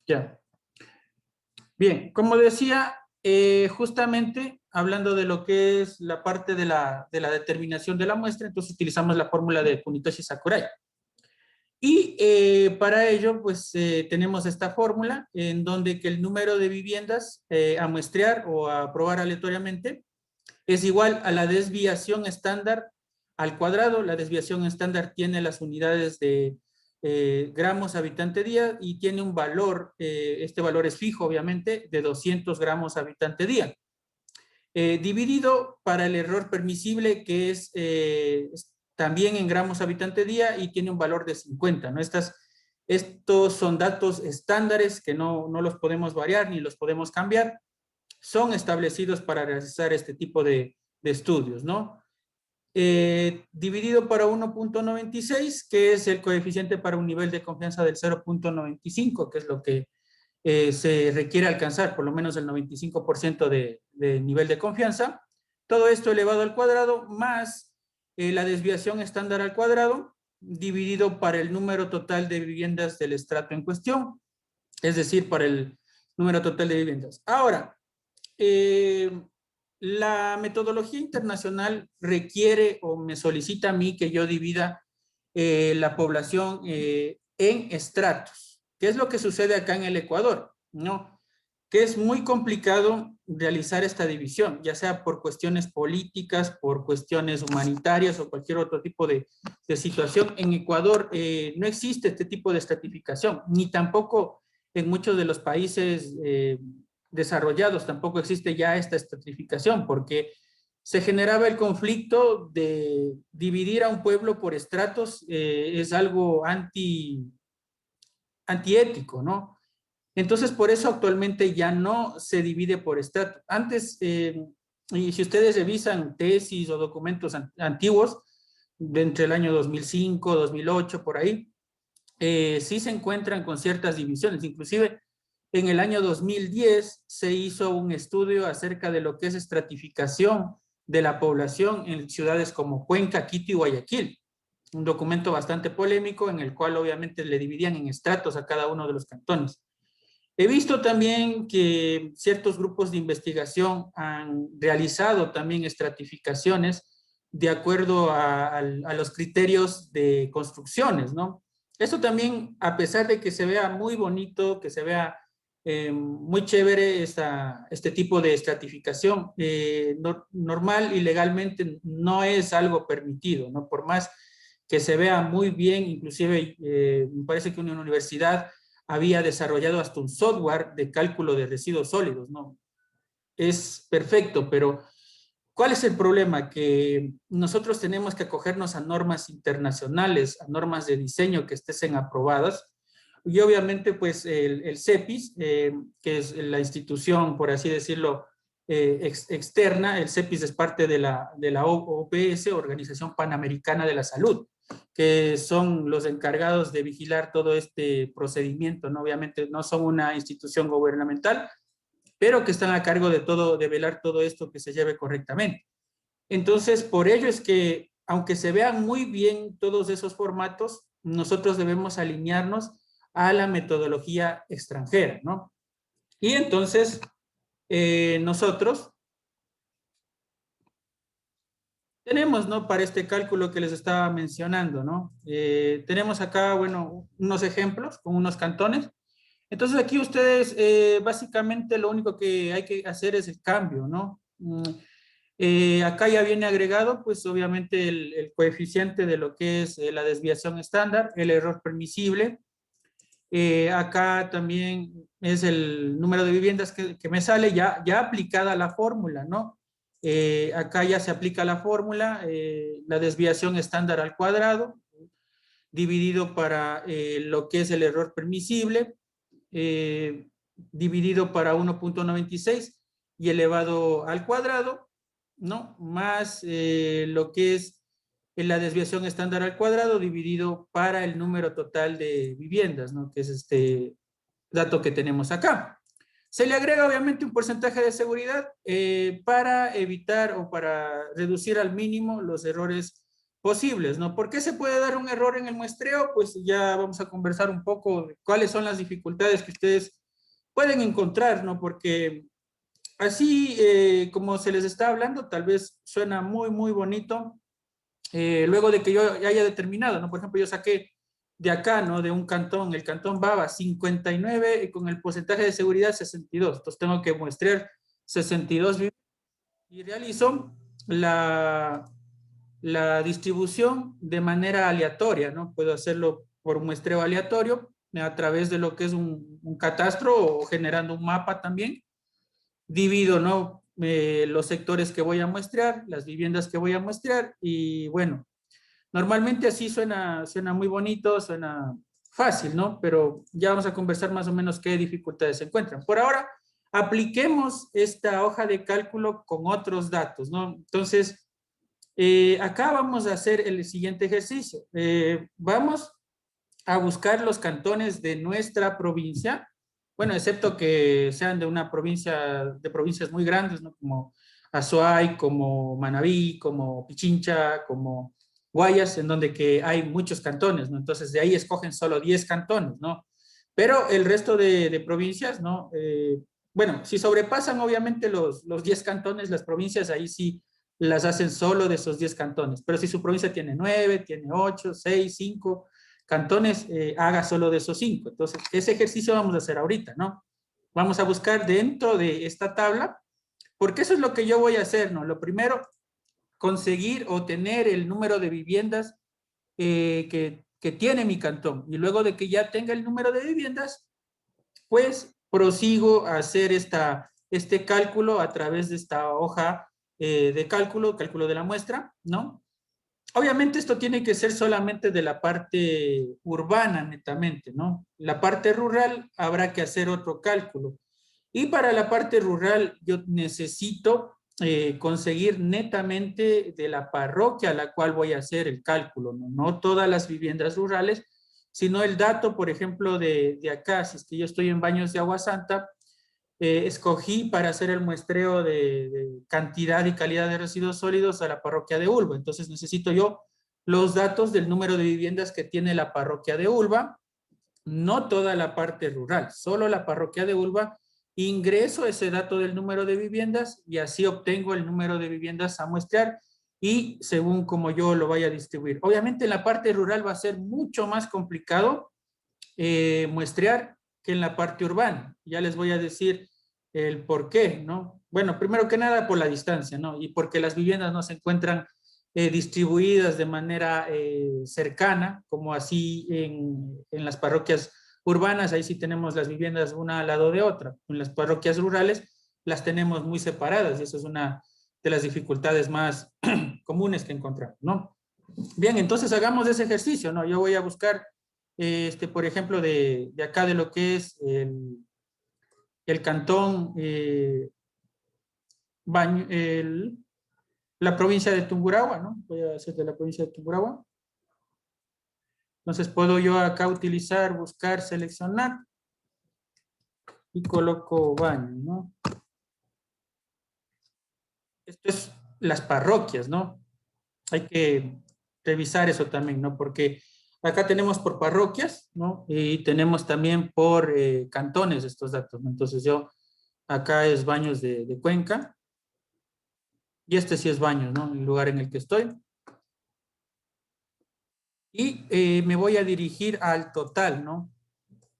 Ya. Bien, como decía, justamente hablando de lo que es la parte de la determinación de la muestra, entonces utilizamos la fórmula de Kunitoshi Sakurai. Y para ello, pues tenemos esta fórmula en donde que el número de viviendas a muestrear o a probar aleatoriamente es igual a la desviación estándar al cuadrado. La desviación estándar tiene las unidades de gramos habitante día y tiene un valor, este valor es fijo obviamente, de 200 gramos habitante día. Dividido para el error permisible que es también en gramos habitante día y tiene un valor de 50, ¿no? Estos son datos estándares que no los podemos variar ni los podemos cambiar, son establecidos para realizar este tipo de estudios, ¿no? Dividido para 1.96, que es el coeficiente para un nivel de confianza del 0.95, que es lo que se requiere alcanzar, por lo menos el 95% de nivel de confianza. Todo esto elevado al cuadrado más la desviación estándar al cuadrado, dividido para el número total de viviendas del estrato en cuestión, es decir, para el número total de viviendas. Ahora, la metodología internacional requiere o me solicita a mí que yo divida la población en estratos. ¿Qué es lo que sucede acá en el Ecuador? ¿No? Que es muy complicado realizar esta división, ya sea por cuestiones políticas, por cuestiones humanitarias o cualquier otro tipo de situación. En Ecuador no existe este tipo de estratificación, ni tampoco en muchos de los países desarrollados tampoco existe ya esta estratificación, porque se generaba el conflicto de dividir a un pueblo por estratos, es algo antiético, ¿no? Entonces, por eso actualmente ya no se divide por estrato. Antes, y si ustedes revisan tesis o documentos antiguos, de entre el año 2005, 2008, por ahí, sí se encuentran con ciertas divisiones. Inclusive, en el año 2010 se hizo un estudio acerca de lo que es estratificación de la población en ciudades como Cuenca, Quito y Guayaquil. Un documento bastante polémico en el cual obviamente le dividían en estratos a cada uno de los cantones. He visto también que ciertos grupos de investigación han realizado también estratificaciones de acuerdo a los criterios de construcciones, ¿no? Esto también, a pesar de que se vea muy bonito, que se vea muy chévere este tipo de estratificación, normal y legalmente no es algo permitido, ¿no? Por más que se vea muy bien, inclusive me parece que una universidad había desarrollado hasta un software de cálculo de residuos sólidos, ¿no? Es perfecto, pero ¿cuál es el problema? Que nosotros tenemos que acogernos a normas internacionales, a normas de diseño que estén aprobadas, y obviamente pues el CEPIS, que es la institución, por así decirlo, externa. El CEPIS es parte de la OPS, Organización Panamericana de la Salud, que son los encargados de vigilar todo este procedimiento, ¿no? Obviamente no son una institución gubernamental, pero que están a cargo de todo, de velar todo esto que se lleve correctamente. Entonces, por ello es que, aunque se vean muy bien todos esos formatos, nosotros debemos alinearnos a la metodología extranjera, ¿no? Y entonces, nosotros tenemos, ¿no? Para este cálculo que les estaba mencionando, ¿no? Tenemos acá, bueno, unos ejemplos con unos cantones. Entonces aquí ustedes, básicamente lo único que hay que hacer es el cambio, ¿no? Acá ya viene agregado, pues obviamente el coeficiente de lo que es la desviación estándar, el error permisible. Acá también es el número de viviendas que me sale ya aplicada la fórmula, ¿no? Acá ya se aplica la fórmula, la desviación estándar al cuadrado, dividido para lo que es el error permisible, dividido para 1.96 y elevado al cuadrado, ¿no? Más lo que es la desviación estándar al cuadrado dividido para el número total de viviendas, ¿no? Que es este dato que tenemos acá. Se le agrega obviamente un porcentaje de seguridad para evitar o para reducir al mínimo los errores posibles, ¿no? ¿Por qué se puede dar un error en el muestreo? Pues ya vamos a conversar un poco de cuáles son las dificultades que ustedes pueden encontrar, ¿no? Porque así como se les está hablando, tal vez suena muy, muy bonito, luego de que yo ya haya determinado, ¿no? Por ejemplo, yo saqué de acá, ¿no? De un cantón, el cantón Baba, 59 con el porcentaje de seguridad 62. Entonces tengo que muestrear 62 y realizo la distribución de manera aleatoria, ¿no? Puedo hacerlo por un muestreo aleatorio a través de lo que es un catastro o generando un mapa también. Divido, ¿no? Los sectores que voy a muestrear, las viviendas que voy a muestrear y bueno, normalmente así suena muy bonito, suena fácil, ¿no? Pero ya vamos a conversar más o menos qué dificultades se encuentran. Por ahora, apliquemos esta hoja de cálculo con otros datos, ¿no? Entonces, acá vamos a hacer el siguiente ejercicio. Vamos a buscar los cantones de nuestra provincia, bueno, excepto que sean de una provincia, de provincias muy grandes, ¿no? Como Azuay, como Manabí, como Pichincha, como Guayas, en donde que hay muchos cantones, ¿no? Entonces, de ahí escogen solo 10 cantones, ¿no? Pero el resto de provincias, ¿no? Bueno, si sobrepasan obviamente los 10 cantones, las provincias ahí sí las hacen solo de esos 10 cantones. Pero si su provincia tiene 9, tiene 8, 6, 5 cantones, haga solo de esos 5. Entonces, ese ejercicio vamos a hacer ahorita, ¿no? Vamos a buscar dentro de esta tabla, porque eso es lo que yo voy a hacer, ¿no? Lo primero, conseguir o tener el número de viviendas que tiene mi cantón. Y luego de que ya tenga el número de viviendas, pues prosigo a hacer este cálculo a través de esta hoja de cálculo, cálculo de la muestra, ¿no? Obviamente esto tiene que ser solamente de la parte urbana, netamente, ¿no? La parte rural habrá que hacer otro cálculo. Y para la parte rural yo necesito conseguir netamente de la parroquia a la cual voy a hacer el cálculo, ¿no? No todas las viviendas rurales, sino el dato, por ejemplo, de acá, si es que yo estoy en Baños de Agua Santa, escogí para hacer el muestreo de cantidad y calidad de residuos sólidos a la parroquia de Ulva. Entonces necesito yo los datos del número de viviendas que tiene la parroquia de Ulva, no toda la parte rural, solo la parroquia de Ulva. Ingreso ese dato del número de viviendas y así obtengo el número de viviendas a muestrear y según como yo lo vaya a distribuir. Obviamente en la parte rural va a ser mucho más complicado muestrear que en la parte urbana. Ya les voy a decir el por qué, ¿no? Bueno, primero que nada por la distancia, ¿no? Y porque las viviendas no se encuentran distribuidas de manera cercana, como así en las parroquias urbanas, ahí sí tenemos las viviendas una al lado de otra. En las parroquias rurales las tenemos muy separadas y eso es una de las dificultades más comunes que encontramos, ¿no? Bien, entonces hagamos ese ejercicio, ¿no? Yo voy a buscar, por ejemplo, de acá de lo que es el cantón, la provincia de Tungurahua, ¿no? Voy a hacer de la provincia de Tungurahua. Entonces puedo yo acá utilizar, buscar, seleccionar y coloco Baño, ¿no? Esto es las parroquias, ¿no? Hay que revisar eso también, ¿no? Porque acá tenemos por parroquias, ¿no? Y tenemos también por cantones estos datos, ¿no? Entonces yo, acá es Baños de Cuenca, y este sí es Baños, ¿no? El lugar en el que estoy. Y me voy a dirigir al total, ¿no?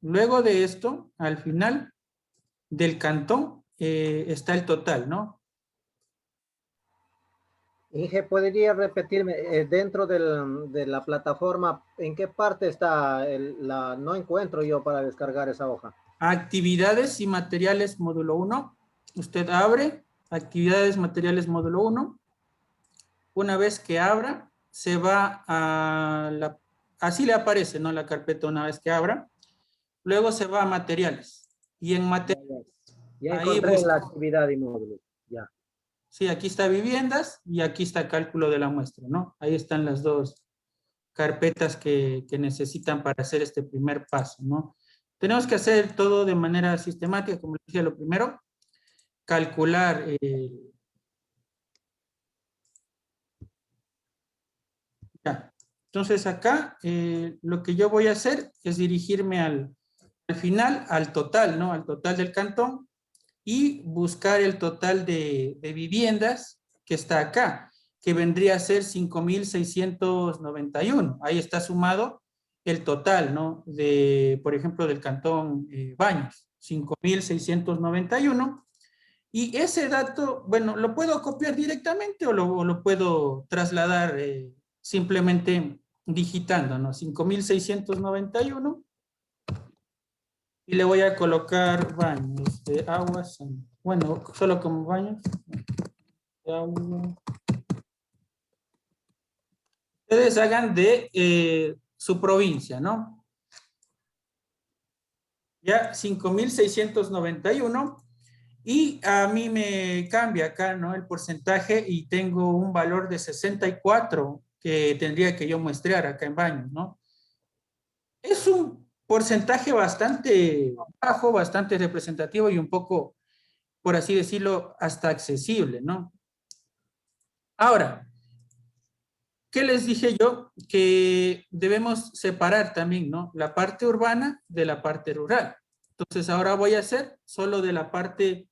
Luego de esto, al final del cantón, está el total, ¿no? Inge, ¿podría repetirme dentro de la plataforma en qué parte está no encuentro yo para descargar esa hoja? Actividades y materiales módulo 1. Usted abre actividades materiales módulo 1. Una vez que abra, se va a así le aparece, ¿no? La carpeta una vez que abra. Luego se va a materiales. Y en materiales, Ya ahí encontré busca. la actividad y módulos. Ya. Sí, aquí está viviendas y aquí está cálculo de la muestra, ¿no? Ahí están las dos carpetas que necesitan para hacer este primer paso, ¿no? Tenemos que hacer todo de manera sistemática, como les dije, lo primero, calcular, Entonces acá lo que yo voy a hacer es dirigirme al final, al total, ¿no? Al total del cantón y buscar el total de viviendas que está acá, que vendría a ser 5.691. Ahí está sumado el total, ¿no? De, por ejemplo, del cantón Baños, 5.691. Y ese dato, bueno, ¿lo puedo copiar directamente o lo puedo trasladar simplemente digitando, ¿no? 5.691 y le voy a colocar baños de aguas, bueno, solo como baños de agua. Ustedes hagan de su provincia, ¿no? Ya 5.691 y a mí me cambia acá, ¿no? El porcentaje y tengo un valor de 64 que tendría que yo muestrear acá en baños, ¿no? Es un porcentaje bastante bajo, bastante representativo y un poco, por así decirlo, hasta accesible, ¿no? Ahora, ¿qué les dije yo? Que debemos separar también, ¿no? La parte urbana de la parte rural. Entonces, ahora voy a hacer solo de la parte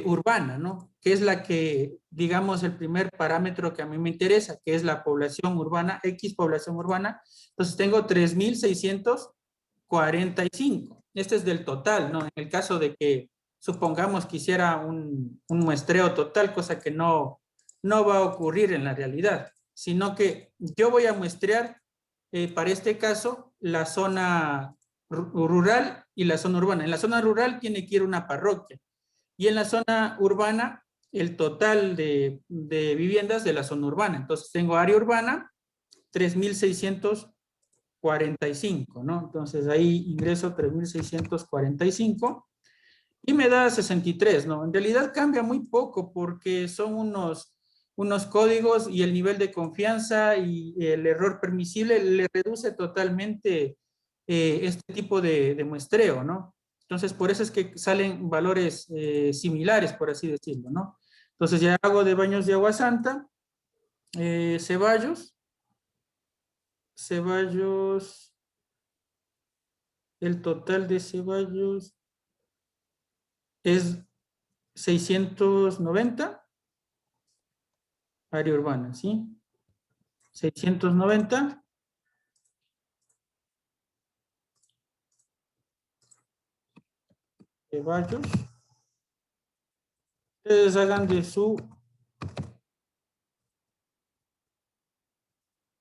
urbana, ¿no? Que es la que, digamos, el primer parámetro que a mí me interesa, que es la población urbana, X población urbana. Entonces, tengo 3.645. Este es del total, ¿no? En el caso de que supongamos que hiciera un muestreo total, cosa que no va a ocurrir en la realidad, sino que yo voy a muestrear para este caso la zona rural y la zona urbana. En la zona rural tiene que ir una parroquia y en la zona urbana el total de viviendas de la zona urbana. Entonces tengo área urbana 3.645, ¿no? Entonces ahí ingreso 3.645 y me da 63, ¿no? En realidad cambia muy poco porque son unos códigos y el nivel de confianza y el error permisible le reduce totalmente este tipo de muestreo, ¿no? Entonces, por eso es que salen valores similares, por así decirlo, ¿no? Entonces, ya hago de Baños de Agua Santa, Ceballos, el total de Ceballos es 690, área urbana, ¿sí? 690. Ceballos. Ustedes hagan de su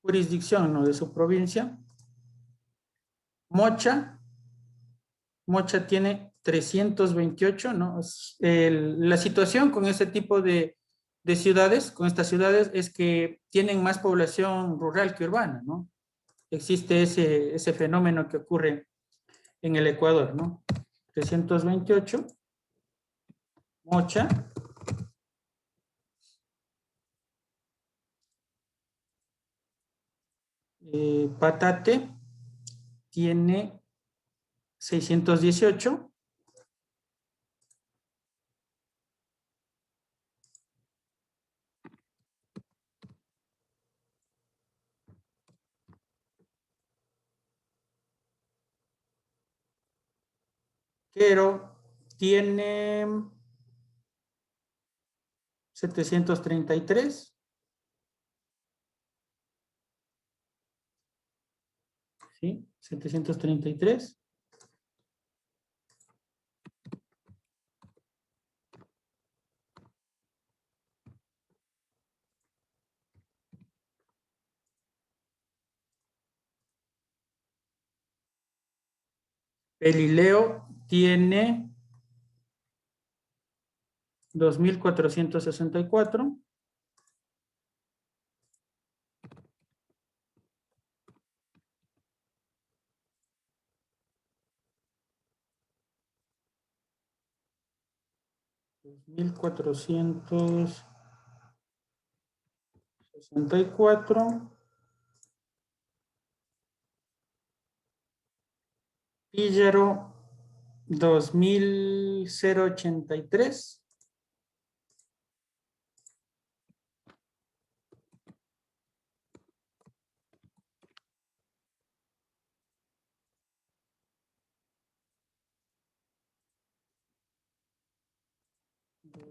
jurisdicción, ¿no? De su provincia. Mocha. Mocha tiene 328, ¿no? La situación con este tipo de ciudades, con estas ciudades, es que tienen más población rural que urbana, ¿no? Existe ese fenómeno que ocurre en el Ecuador, ¿no? 328, Mocha. Patate tiene 618. Quero tiene 733. ¿Sí? 733. Pelileo tiene 2.464. $2.464. Píllaro 2.083.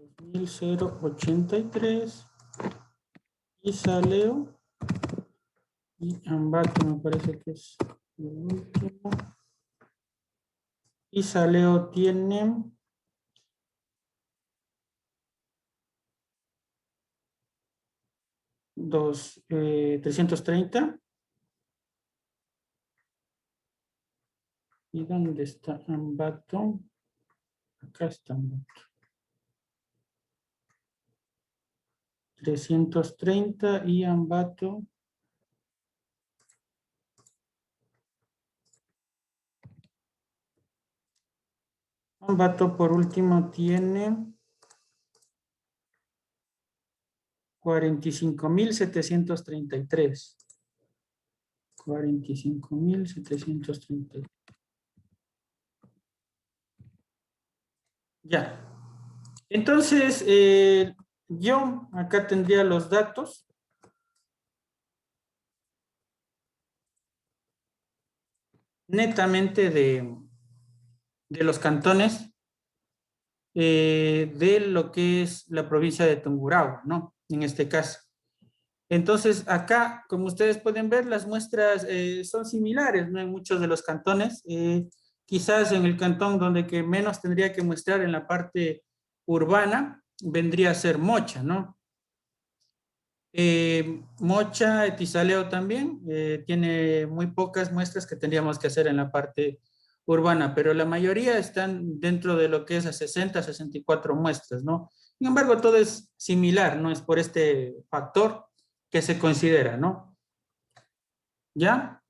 2083 y Saleo y Ambato me parece que es el último. Y Saleo tiene 330. ¿Y dónde está Ambato? Acá está Ambato. 330 y Ambato. Ambato por último tiene 45.733. 45.733. Ya. Entonces, yo acá tendría los datos. Netamente de los cantones de lo que es la provincia de Tungurahua, ¿no? En este caso. Entonces, acá, como ustedes pueden ver, las muestras son similares, ¿no? En muchos de los cantones. Quizás en el cantón donde que menos tendría que muestrar en la parte urbana, vendría a ser Mocha, ¿no? Mocha, Tizaleo también, tiene muy pocas muestras que tendríamos que hacer en la parte urbana, pero la mayoría están dentro de lo que es a 60, 64 muestras, ¿no? Sin embargo, todo es similar, ¿no? Es por este factor que se considera, ¿no? ¿Ya?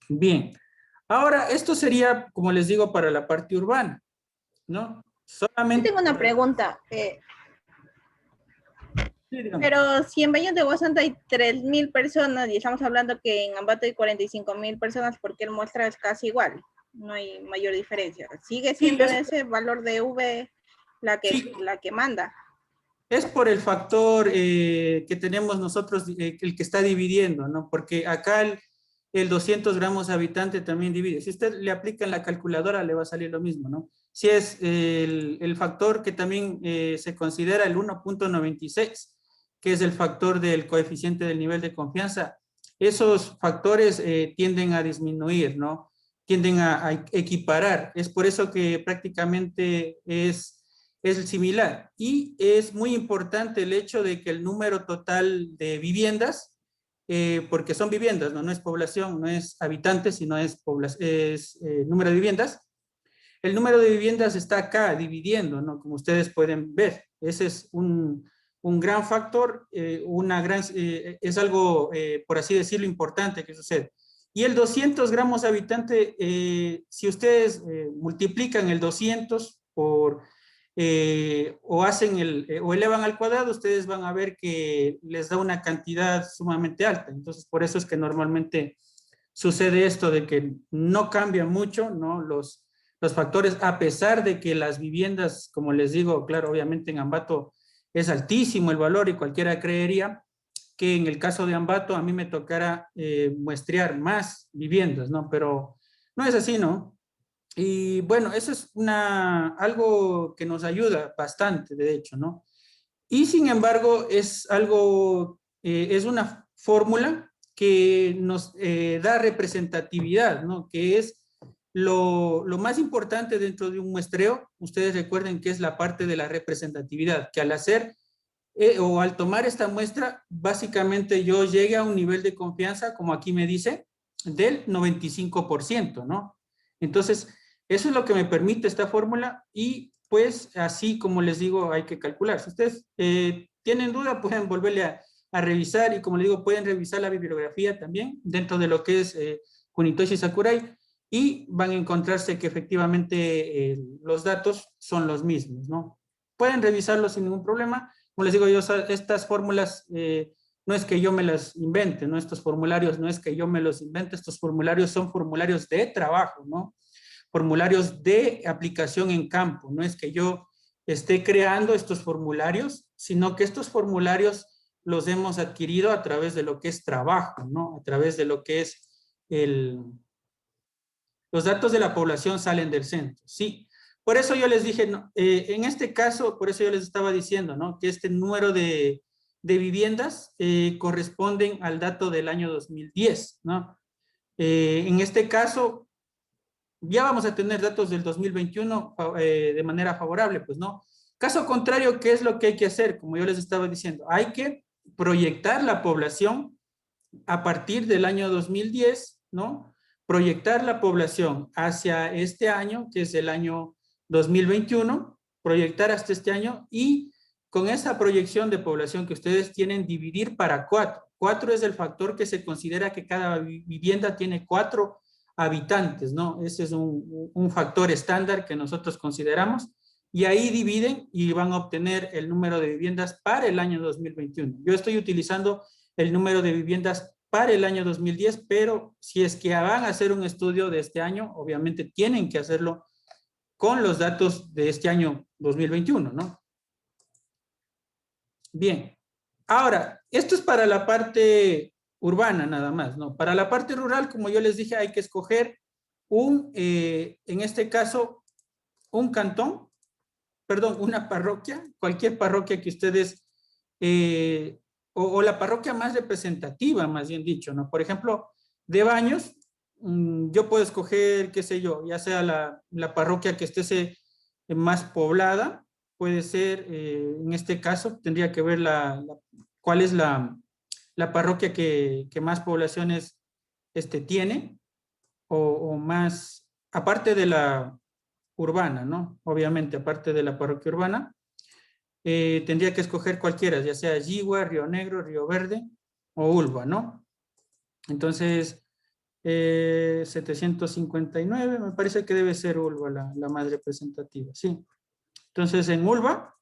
Bien. Ahora, esto sería, como les digo, para la parte urbana, ¿no? Yo Solamente tengo una para... pregunta. Sí, dígame. Pero si en Baños de Guasanta hay 3.000 personas y estamos hablando que en Ambato hay 45.000 personas, ¿por qué el muestra es casi igual? No hay mayor diferencia. Sigue Sí, siendo ese valor de V sí, la que manda. es por el factor que tenemos nosotros, el que está dividiendo, ¿no? Porque acá el 200 gramos habitante también divide. Si usted le aplica en la calculadora, le va a salir lo mismo, ¿no? Si es el factor que también se considera el 1.96, que es el factor del coeficiente del nivel de confianza, esos factores tienden a disminuir, ¿no? Tienden a equiparar. Es por eso que prácticamente es similar. Y es muy importante el hecho de que el número total de viviendas, porque son viviendas, ¿no? No es población, no es habitantes, sino es número de viviendas. El número de viviendas está acá dividiendo, ¿no? Como ustedes pueden ver. Ese es un gran factor, es algo, por así decirlo, importante que sucede. Y el 200 gramos habitante, si ustedes multiplican el 200 o elevan al cuadrado, ustedes van a ver que les da una cantidad sumamente alta. Entonces, por eso es que normalmente sucede esto de que no cambia mucho, ¿no? Los factores, a pesar de que las viviendas, como les digo, claro, obviamente en Ambato es altísimo el valor y cualquiera creería que en el caso de Ambato a mí me tocara muestrear más viviendas, ¿no? Pero no es así, ¿no? Y bueno, eso es algo que nos ayuda bastante, de hecho, ¿no? Y sin embargo, es una fórmula que nos da representatividad, ¿no? Que es lo más importante dentro de un muestreo. Ustedes recuerden que es la parte de la representatividad, que al hacer o al tomar esta muestra, básicamente yo llegue a un nivel de confianza, como aquí me dice, del 95%, ¿no? Entonces, eso es lo que me permite esta fórmula y pues así como les digo, hay que calcular. Si ustedes tienen duda, pueden volverle a revisar y como les digo, pueden revisar la bibliografía también dentro de lo que es Kunitoshi Sakurai y van a encontrarse que efectivamente los datos son los mismos, ¿no? Pueden revisarlo sin ningún problema. Como les digo yo, estas fórmulas no es que yo me las invente, ¿no? Estos formularios no es que yo me los invente, estos formularios son formularios de trabajo, ¿no? Formularios de aplicación en campo, no es que yo esté creando estos formularios, sino que estos formularios los hemos adquirido a través de lo que es trabajo, ¿no? A través de lo que es los datos de la población salen del centro, sí, por eso yo les dije, no, en este caso, por eso yo les estaba diciendo, ¿no? Que este número de viviendas corresponden al dato del año 2010, ¿no? En este caso, ya vamos a tener datos del 2021 de manera favorable, pues no. Caso contrario, ¿qué es lo que hay que hacer? Como yo les estaba diciendo, hay que proyectar la población a partir del año 2010, ¿no? Proyectar la población hacia este año, que es el año 2021, proyectar hasta este año y con esa proyección de población que ustedes tienen, dividir para 4. 4 es el factor que se considera que cada vivienda tiene 4 habitantes, ¿no? Ese es un factor estándar que nosotros consideramos y ahí dividen y van a obtener el número de viviendas para el año 2021. Yo estoy utilizando el número de viviendas para el año 2010, pero si es que van a hacer un estudio de este año, obviamente tienen que hacerlo con los datos de este año 2021, ¿no? Bien, ahora, esto es para la parte urbana nada más, ¿no? Para la parte rural, como yo les dije, hay que escoger en este caso, un cantón, perdón, una parroquia, cualquier parroquia que ustedes, o la parroquia más representativa, más bien dicho, ¿no? Por ejemplo, de Baños, yo puedo escoger, qué sé yo, ya sea la parroquia que esté más poblada, puede ser, en este caso, tendría que ver cuál es la parroquia que más poblaciones tiene, o más, aparte de la urbana, ¿no? Obviamente, aparte de la parroquia urbana, tendría que escoger cualquiera, ya sea Yigua, Río Negro, Río Verde o Ulva, ¿no? Entonces, 759, me parece que debe ser Ulva la más representativa, sí. Entonces, en Ulva,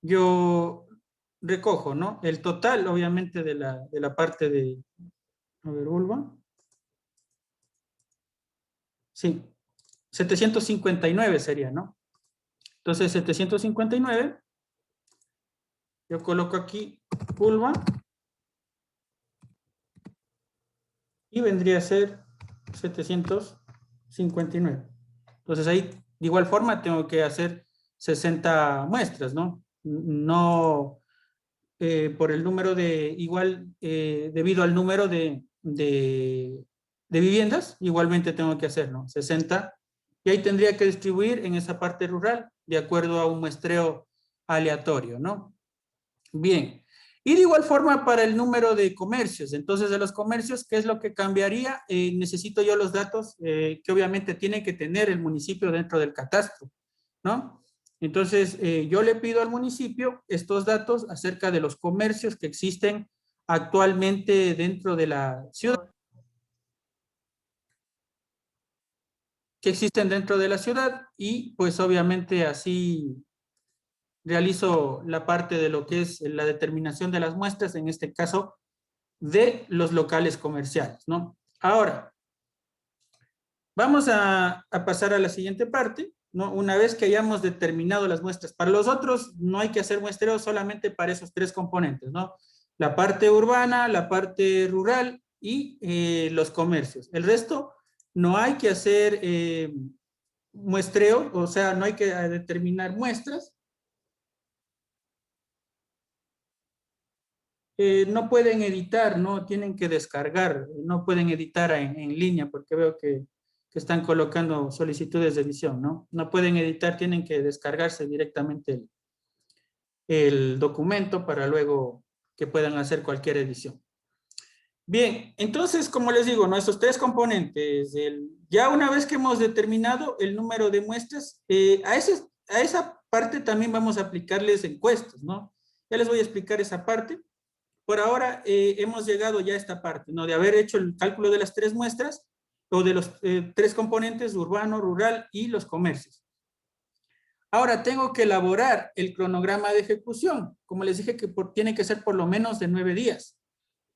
yo recojo, ¿no? El total, obviamente, de la parte de, a ver, Ulva. Sí, 759 sería, ¿no? Entonces, 759, yo coloco aquí Ulva y vendría a ser 759. Entonces, ahí, de igual forma, tengo que hacer 60 muestras, ¿no? No por el número de, igual, debido al número de viviendas, igualmente tengo que hacer, ¿no? 60. Y ahí tendría que distribuir en esa parte rural, de acuerdo a un muestreo aleatorio, ¿no? Bien. Y de igual forma para el número de comercios. Entonces, de los comercios, ¿qué es lo que cambiaría? Necesito yo los datos que obviamente tiene que tener el municipio dentro del catastro, ¿no? Entonces, yo le pido al municipio estos datos acerca de los comercios que existen actualmente dentro de la ciudad. Que existen dentro de la ciudad y pues obviamente así realizo la parte de lo que es la determinación de las muestras, en este caso de los locales comerciales, ¿no? Ahora, vamos a pasar a la siguiente parte, ¿no? Una vez que hayamos determinado las muestras, para los otros no hay que hacer muestreo solamente para esos 3 componentes, ¿no? La parte urbana, la parte rural y los comercios. El resto no hay que hacer muestreo, o sea, no hay que determinar muestras. No pueden editar, no tienen que descargar, no pueden editar en línea porque veo que están colocando solicitudes de edición, ¿no? No pueden editar, tienen que descargarse directamente el documento para luego que puedan hacer cualquier edición. Bien, entonces, como les digo, nuestros 3 componentes, ya una vez que hemos determinado el número de muestras, a esa parte también vamos a aplicarles encuestas, ¿no? Ya les voy a explicar esa parte. Por ahora hemos llegado ya a esta parte, ¿no? De haber hecho el cálculo de las 3 muestras o de los 3 componentes, urbano, rural y los comercios. Ahora tengo que elaborar el cronograma de ejecución. Como les dije que tiene que ser por lo menos de 9 días.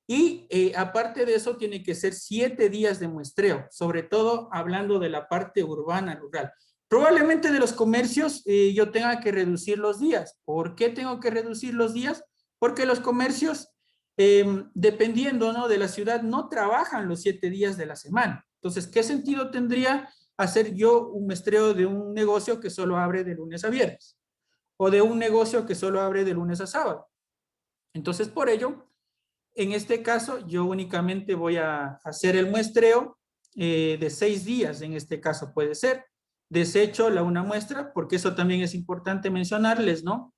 Y aparte de eso tiene que ser 7 días de muestreo, sobre todo hablando de la parte urbana, rural. Probablemente de los comercios yo tenga que reducir los días. ¿Por qué tengo que reducir los días? Porque los comercios dependiendo, ¿no?, de la ciudad, no trabajan los 7 días de la semana. Entonces, ¿qué sentido tendría hacer yo un muestreo de un negocio que solo abre de lunes a viernes o de un negocio que solo abre de lunes a sábado. Entonces, por ello, en este caso, yo únicamente voy a hacer el muestreo de 6 días, en este caso puede ser. Desecho una muestra, porque eso también es importante mencionarles, ¿no?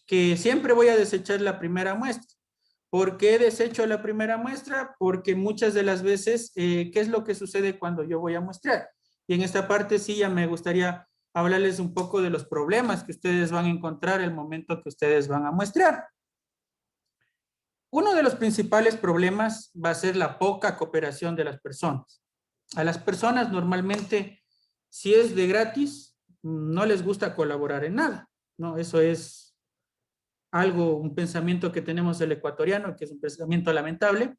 Que siempre voy a desechar la primera muestra. ¿Por qué desecho la primera muestra? Porque muchas de las veces, ¿qué es lo que sucede cuando yo voy a muestrear? Y en esta parte sí ya me gustaría hablarles un poco de los problemas que ustedes van a encontrar el momento que ustedes van a muestrear. Uno de los principales problemas va a ser la poca cooperación de las personas. A las personas normalmente, si es de gratis, no les gusta colaborar en nada, ¿no? Eso es un pensamiento que tenemos el ecuatoriano, que es un pensamiento lamentable.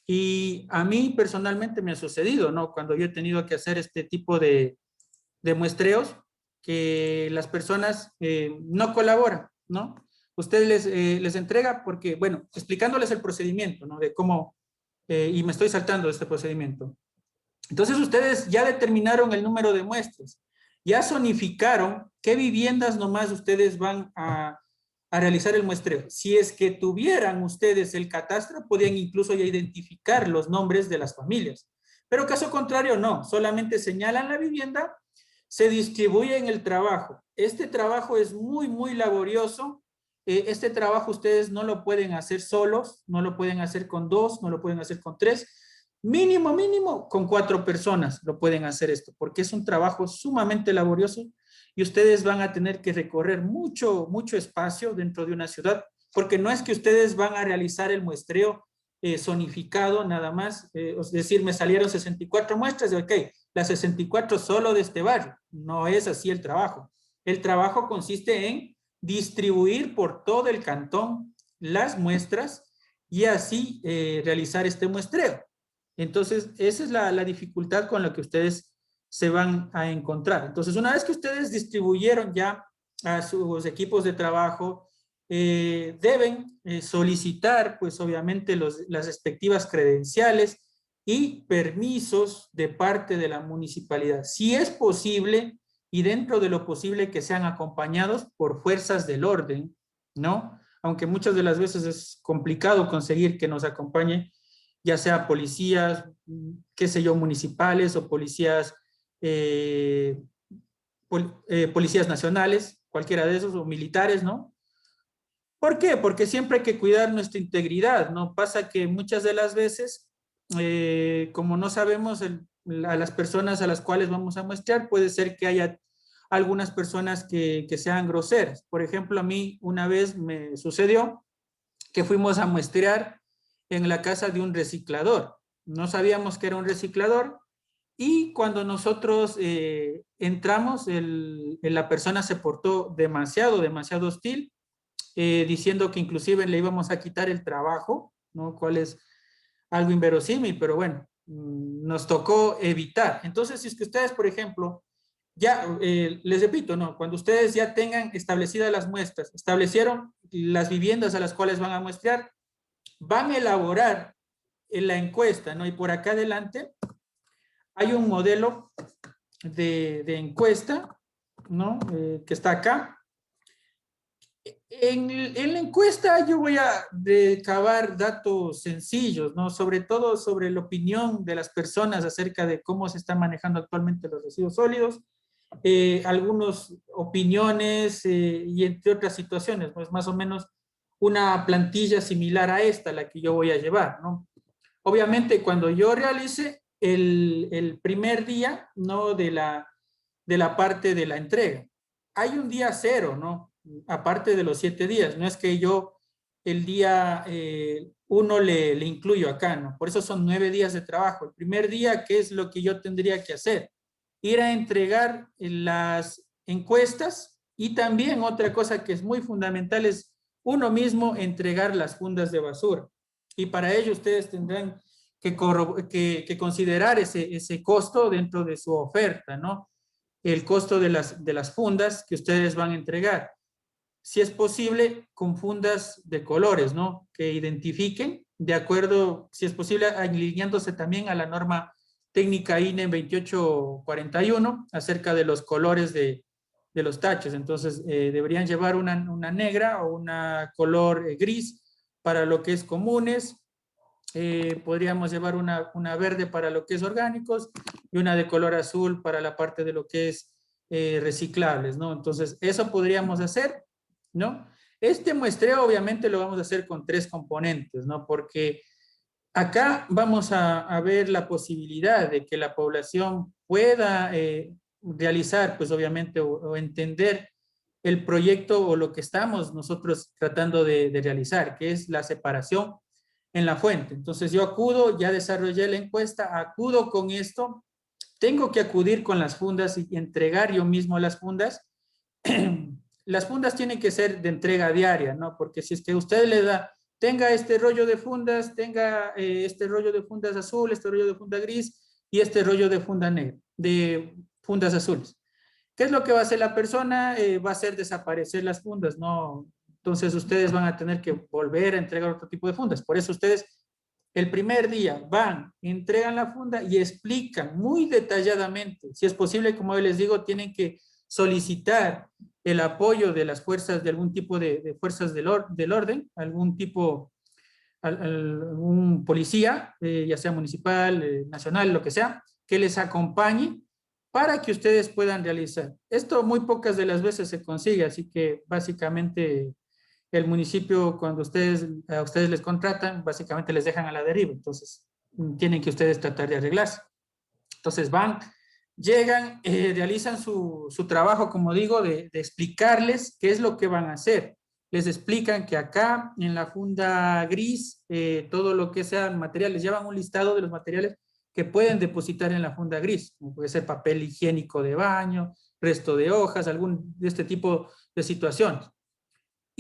Y a mí personalmente me ha sucedido, ¿no? Cuando yo he tenido que hacer este tipo de muestreos, que las personas no colaboran, ¿no? Usted les entrega porque, bueno, explicándoles el procedimiento, ¿no? De cómo, y me estoy saltando este procedimiento. Entonces ustedes ya determinaron el número de muestras, ya zonificaron qué viviendas nomás ustedes van a realizar el muestreo. Si es que tuvieran ustedes el catastro, podrían incluso ya identificar los nombres de las familias. Pero caso contrario, no, solamente señalan la vivienda, se distribuyen el trabajo. Este trabajo es muy, muy laborioso. Este trabajo ustedes no lo pueden hacer solos, no lo pueden hacer con 2, no lo pueden hacer con 3. Mínimo, mínimo, con 4 personas lo pueden hacer esto, porque es un trabajo sumamente laborioso y ustedes van a tener que recorrer mucho, mucho espacio dentro de una ciudad, porque no es que ustedes van a realizar el muestreo zonificado nada más, es decir, me salieron 64 muestras, ok, las 64 solo de este barrio. No es así el trabajo. El trabajo consiste en distribuir por todo el cantón las muestras y así realizar este muestreo. Entonces, esa es la dificultad con la que ustedes se van a encontrar. Entonces, una vez que ustedes distribuyeron ya a sus equipos de trabajo, deben solicitar, pues obviamente, las respectivas credenciales y permisos de parte de la municipalidad. Si es posible, y dentro de lo posible que sean acompañados por fuerzas del orden, ¿no? Aunque muchas de las veces es complicado conseguir que nos acompañe, ya sea policías, qué sé yo, municipales o policías, policías nacionales, cualquiera de esos, o militares, ¿no? ¿Por qué? Porque siempre hay que cuidar nuestra integridad, ¿no? Pasa que muchas de las veces, como no sabemos a las personas a las cuales vamos a muestrear, puede ser que haya algunas personas que sean groseras. Por ejemplo, a mí una vez me sucedió que fuimos a muestrear en la casa de un reciclador. No sabíamos que era un reciclador y cuando nosotros entramos, la persona se portó demasiado hostil, diciendo que inclusive le íbamos a quitar el trabajo, ¿no? Cual es algo inverosímil, pero bueno, nos tocó evitar. Entonces, si es que ustedes, por ejemplo, ya, les repito, ¿no? Cuando ustedes ya tengan establecidas las muestras, establecieron las viviendas a las cuales van a muestrear, van a elaborar la encuesta, ¿no? Y por acá adelante hay un modelo de encuesta, ¿no? Que está acá. En la encuesta yo voy a recabar datos sencillos, ¿no? Sobre todo sobre la opinión de las personas acerca de cómo se están manejando actualmente los residuos sólidos, algunas opiniones y entre otras situaciones, pues más o menos una plantilla similar a esta, la que yo voy a llevar, ¿no? Obviamente cuando yo realice el primer día, ¿no? De la parte de la entrega, hay un día cero, ¿no? Aparte de los 7 días, no es que yo el día 1 le incluyo acá, ¿no? Por eso son 9 días de trabajo. El primer día, ¿qué es lo que yo tendría que hacer? Ir a entregar las encuestas y también otra cosa que es muy fundamental es uno mismo entregar las fundas de basura. Y para ello ustedes tendrán que considerar ese costo dentro de su oferta, ¿no? El costo de las fundas que ustedes van a entregar. Si es posible, con fundas de colores, ¿no? Que identifiquen, de acuerdo, si es posible, alineándose también a la norma técnica INE 2841 acerca de los colores de los taches. Entonces, deberían llevar una negra o una color gris para lo que es comunes. Podríamos llevar una verde para lo que es orgánicos y una de color azul para la parte de lo que es reciclables, ¿no? Entonces, eso podríamos hacer, ¿no? Este muestreo obviamente lo vamos a hacer con 3 componentes, ¿no? Porque acá vamos a ver la posibilidad de que la población pueda realizar, pues obviamente, o entender el proyecto o lo que estamos nosotros tratando de realizar, que es la separación en la fuente. Entonces yo acudo, ya desarrollé la encuesta, acudo con esto, tengo que acudir con las fundas y entregar yo mismo las fundas. Las fundas tienen que ser de entrega diaria, ¿no? Porque si es que usted le da, tenga este rollo de fundas, tenga este rollo de fundas azul, este rollo de funda gris y este rollo de funda negra, de fundas azules. ¿Qué es lo que va a hacer la persona? Va a hacer desaparecer las fundas, ¿no? Entonces ustedes van a tener que volver a entregar otro tipo de fundas. Por eso ustedes el primer día van, entregan la funda y explican muy detalladamente. Si es posible, como yo les digo, tienen que solicitar el apoyo de las fuerzas, de algún tipo de fuerzas del orden, algún tipo, algún policía, ya sea municipal, nacional, lo que sea, que les acompañe para que ustedes puedan realizar. Esto muy pocas de las veces se consigue, así que básicamente el municipio, cuando a ustedes les contratan, básicamente les dejan a la deriva, entonces tienen que ustedes tratar de arreglarse. Entonces van, llegan, realizan su trabajo, como digo, de explicarles qué es lo que van a hacer. Les explican que acá en la funda gris, todo lo que sean materiales, llevan un listado de los materiales que pueden depositar en la funda gris, como puede ser papel higiénico de baño, resto de hojas, algún de este tipo de situaciones.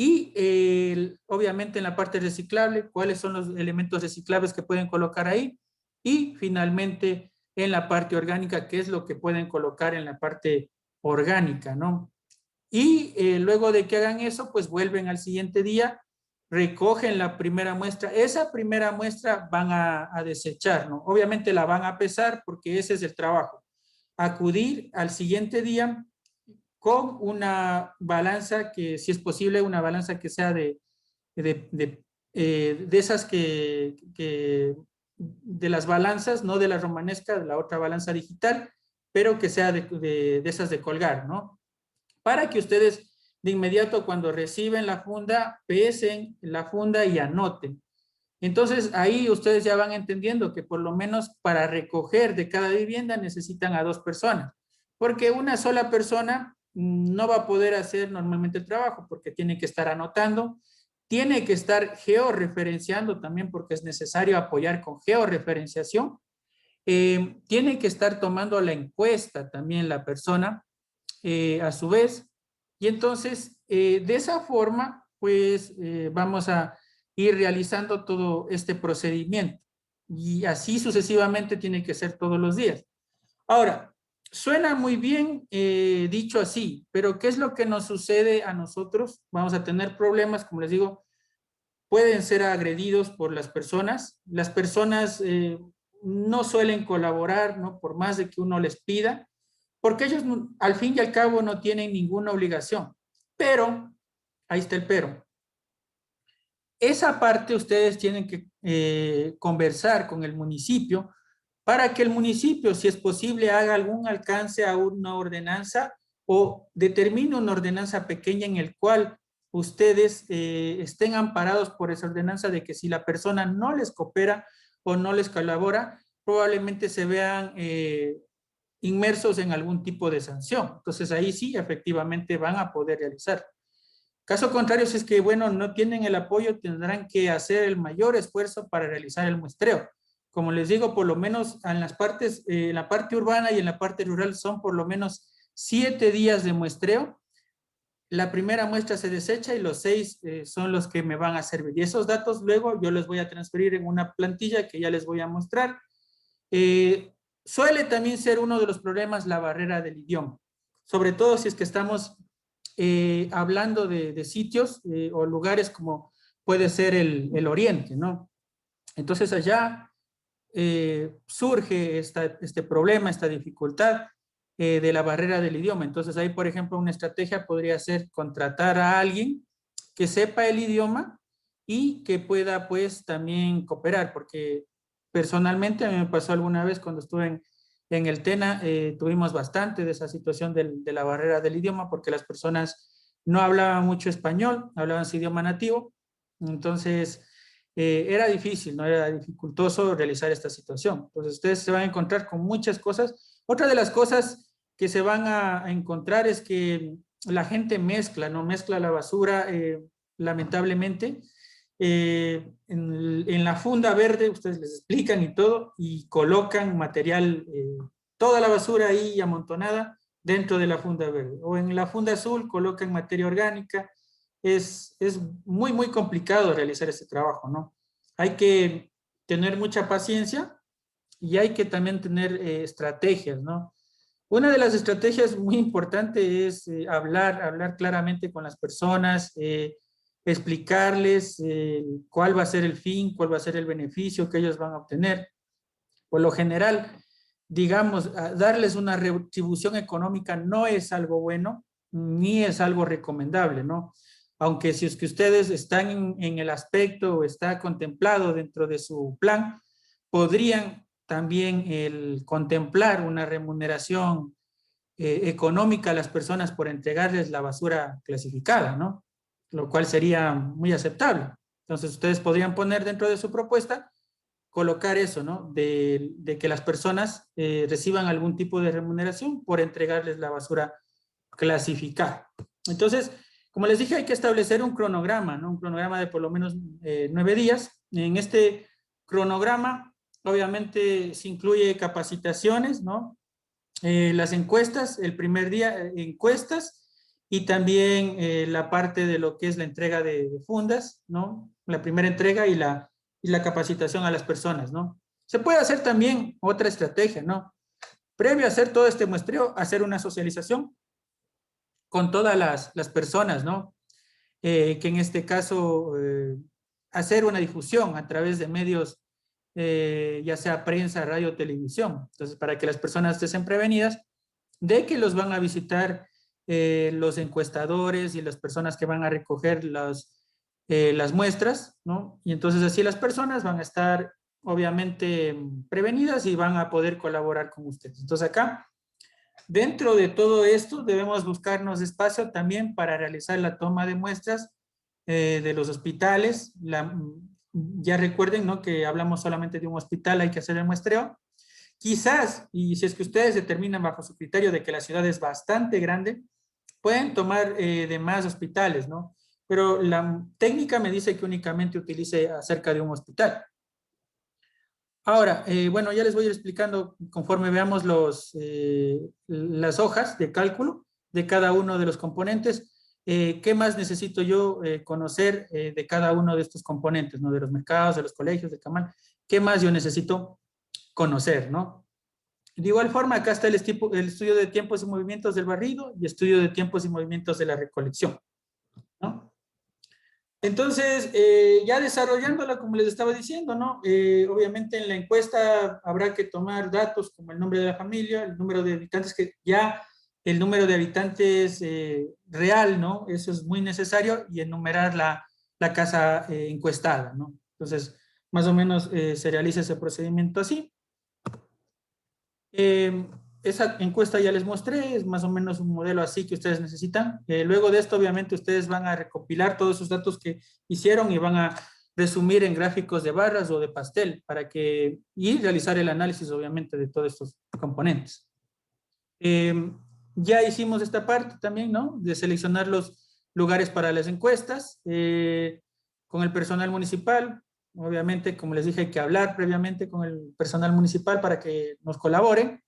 Y obviamente en la parte reciclable, cuáles son los elementos reciclables que pueden colocar ahí. Y finalmente en la parte orgánica, qué es lo que pueden colocar en la parte orgánica, ¿no? Y luego de que hagan eso, pues vuelven al siguiente día, recogen la primera muestra. Esa primera muestra van a desechar, ¿no? Obviamente la van a pesar porque ese es el trabajo. Acudir al siguiente día con una balanza que, si es posible, una balanza que sea de esas de las balanzas, no de la romanesca, de la otra balanza digital, pero que sea de esas de colgar, ¿no? Para que ustedes de inmediato cuando reciben la funda, pesen la funda y anoten. Entonces ahí ustedes ya van entendiendo que por lo menos para recoger de cada vivienda necesitan a 2 personas, porque una sola persona no va a poder hacer normalmente el trabajo porque tiene que estar anotando, tiene que estar georreferenciando también porque es necesario apoyar con georreferenciación, tiene que estar tomando la encuesta también la persona a su vez, y entonces de esa forma pues vamos a ir realizando todo este procedimiento y así sucesivamente tiene que ser todos los días. Ahora, suena muy bien dicho así, pero ¿qué es lo que nos sucede a nosotros? Vamos a tener problemas, como les digo, pueden ser agredidos por las personas no suelen colaborar, ¿no? Por más de que uno les pida, porque ellos al fin y al cabo no tienen ninguna obligación. Pero, ahí está el pero. Esa parte ustedes tienen que conversar con el municipio para que el municipio, si es posible, haga algún alcance a una ordenanza o determine una ordenanza pequeña en el cual ustedes estén amparados por esa ordenanza de que si la persona no les coopera o no les colabora, probablemente se vean inmersos en algún tipo de sanción. Entonces ahí sí, efectivamente van a poder realizar. Caso contrario, si es que, bueno, no tienen el apoyo, tendrán que hacer el mayor esfuerzo para realizar el muestreo. Como les digo, por lo menos en las partes, en la parte urbana y en la parte rural son por lo menos 7 días de muestreo. La primera muestra se desecha y los 6 son los que me van a servir. Y esos datos luego yo les voy a transferir en una plantilla que ya les voy a mostrar. Suele también ser uno de los problemas la barrera del idioma, sobre todo si es que estamos hablando de sitios o lugares como puede ser el Oriente, ¿no? Entonces allá surge este problema, esta dificultad de la barrera del idioma. Entonces ahí, por ejemplo, una estrategia podría ser contratar a alguien que sepa el idioma y que pueda pues también cooperar, porque personalmente a mí me pasó alguna vez cuando estuve en el TENA, tuvimos bastante de esa situación de la barrera del idioma, porque las personas no hablaban mucho español, hablaban su idioma nativo, entonces era difícil, ¿no? Era dificultoso realizar esta situación. Entonces ustedes se van a encontrar con muchas cosas. Otra de las cosas que se van a encontrar es que la gente mezcla, ¿no? Mezcla la basura, lamentablemente. En la funda verde, ustedes les explican y todo, y colocan material, toda la basura ahí amontonada dentro de la funda verde. O en la funda azul colocan materia orgánica. Es muy, muy complicado realizar ese trabajo, ¿no? Hay que tener mucha paciencia y hay que también tener estrategias, ¿no? Una de las estrategias muy importantes es hablar claramente con las personas, explicarles cuál va a ser el fin, cuál va a ser el beneficio que ellos van a obtener. Por lo general, digamos, darles una retribución económica no es algo bueno, ni es algo recomendable, ¿no? Aunque si es que ustedes están en el aspecto o está contemplado dentro de su plan, podrían también contemplar una remuneración económica a las personas por entregarles la basura clasificada, ¿no? Lo cual sería muy aceptable. Entonces, ustedes podrían poner dentro de su propuesta, colocar eso, ¿no? De que las personas reciban algún tipo de remuneración por entregarles la basura clasificada. Entonces, como les dije, hay que establecer un cronograma, ¿no? Un cronograma de por lo menos 9 días. En este cronograma, obviamente, se incluye capacitaciones, ¿no? Las encuestas, el primer día, encuestas, y también la parte de lo que es la entrega de fundas, ¿no? La primera entrega y la capacitación a las personas, ¿no? Se puede hacer también otra estrategia, ¿no? Previo a hacer todo este muestreo, hacer una socialización con todas las personas, ¿no? Que en este caso, hacer una difusión a través de medios, ya sea prensa, radio, televisión. Entonces, para que las personas estén prevenidas de que los van a visitar los encuestadores y las personas que van a recoger las muestras, ¿no? Y entonces así las personas van a estar obviamente prevenidas y van a poder colaborar con ustedes. Entonces acá, dentro de todo esto, debemos buscarnos espacio también para realizar la toma de muestras de los hospitales. Ya recuerden, ¿no? Que hablamos solamente de un hospital, hay que hacer el muestreo. Quizás, y si es que ustedes determinan bajo su criterio de que la ciudad es bastante grande, pueden tomar de más hospitales, ¿no? Pero la técnica me dice que únicamente utilice acerca de un hospital. Ahora, bueno, ya les voy a ir explicando conforme veamos las hojas de cálculo de cada uno de los componentes. ¿Qué más necesito yo conocer de cada uno de estos componentes, ¿no? De los mercados, de los colegios, de Camal. ¿Qué más yo necesito conocer, ¿no? De igual forma, acá está el estudio de tiempos y movimientos del barrido y estudio de tiempos y movimientos de la recolección, ¿no? Entonces, ya desarrollándola, como les estaba diciendo, ¿no? Obviamente en la encuesta habrá que tomar datos como el nombre de la familia, el número de habitantes, que ya el número de habitantes real, ¿no? Eso es muy necesario, y enumerar la casa encuestada, ¿no? Entonces, más o menos se realiza ese procedimiento así. Esa encuesta ya les mostré, es más o menos un modelo así que ustedes necesitan. Luego de esto, obviamente, ustedes van a recopilar todos esos datos que hicieron y van a resumir en gráficos de barras o de pastel y realizar el análisis, obviamente, de todos estos componentes. Ya hicimos esta parte también, ¿no? De seleccionar los lugares para las encuestas con el personal municipal. Obviamente, como les dije, hay que hablar previamente con el personal municipal para que nos colaboren.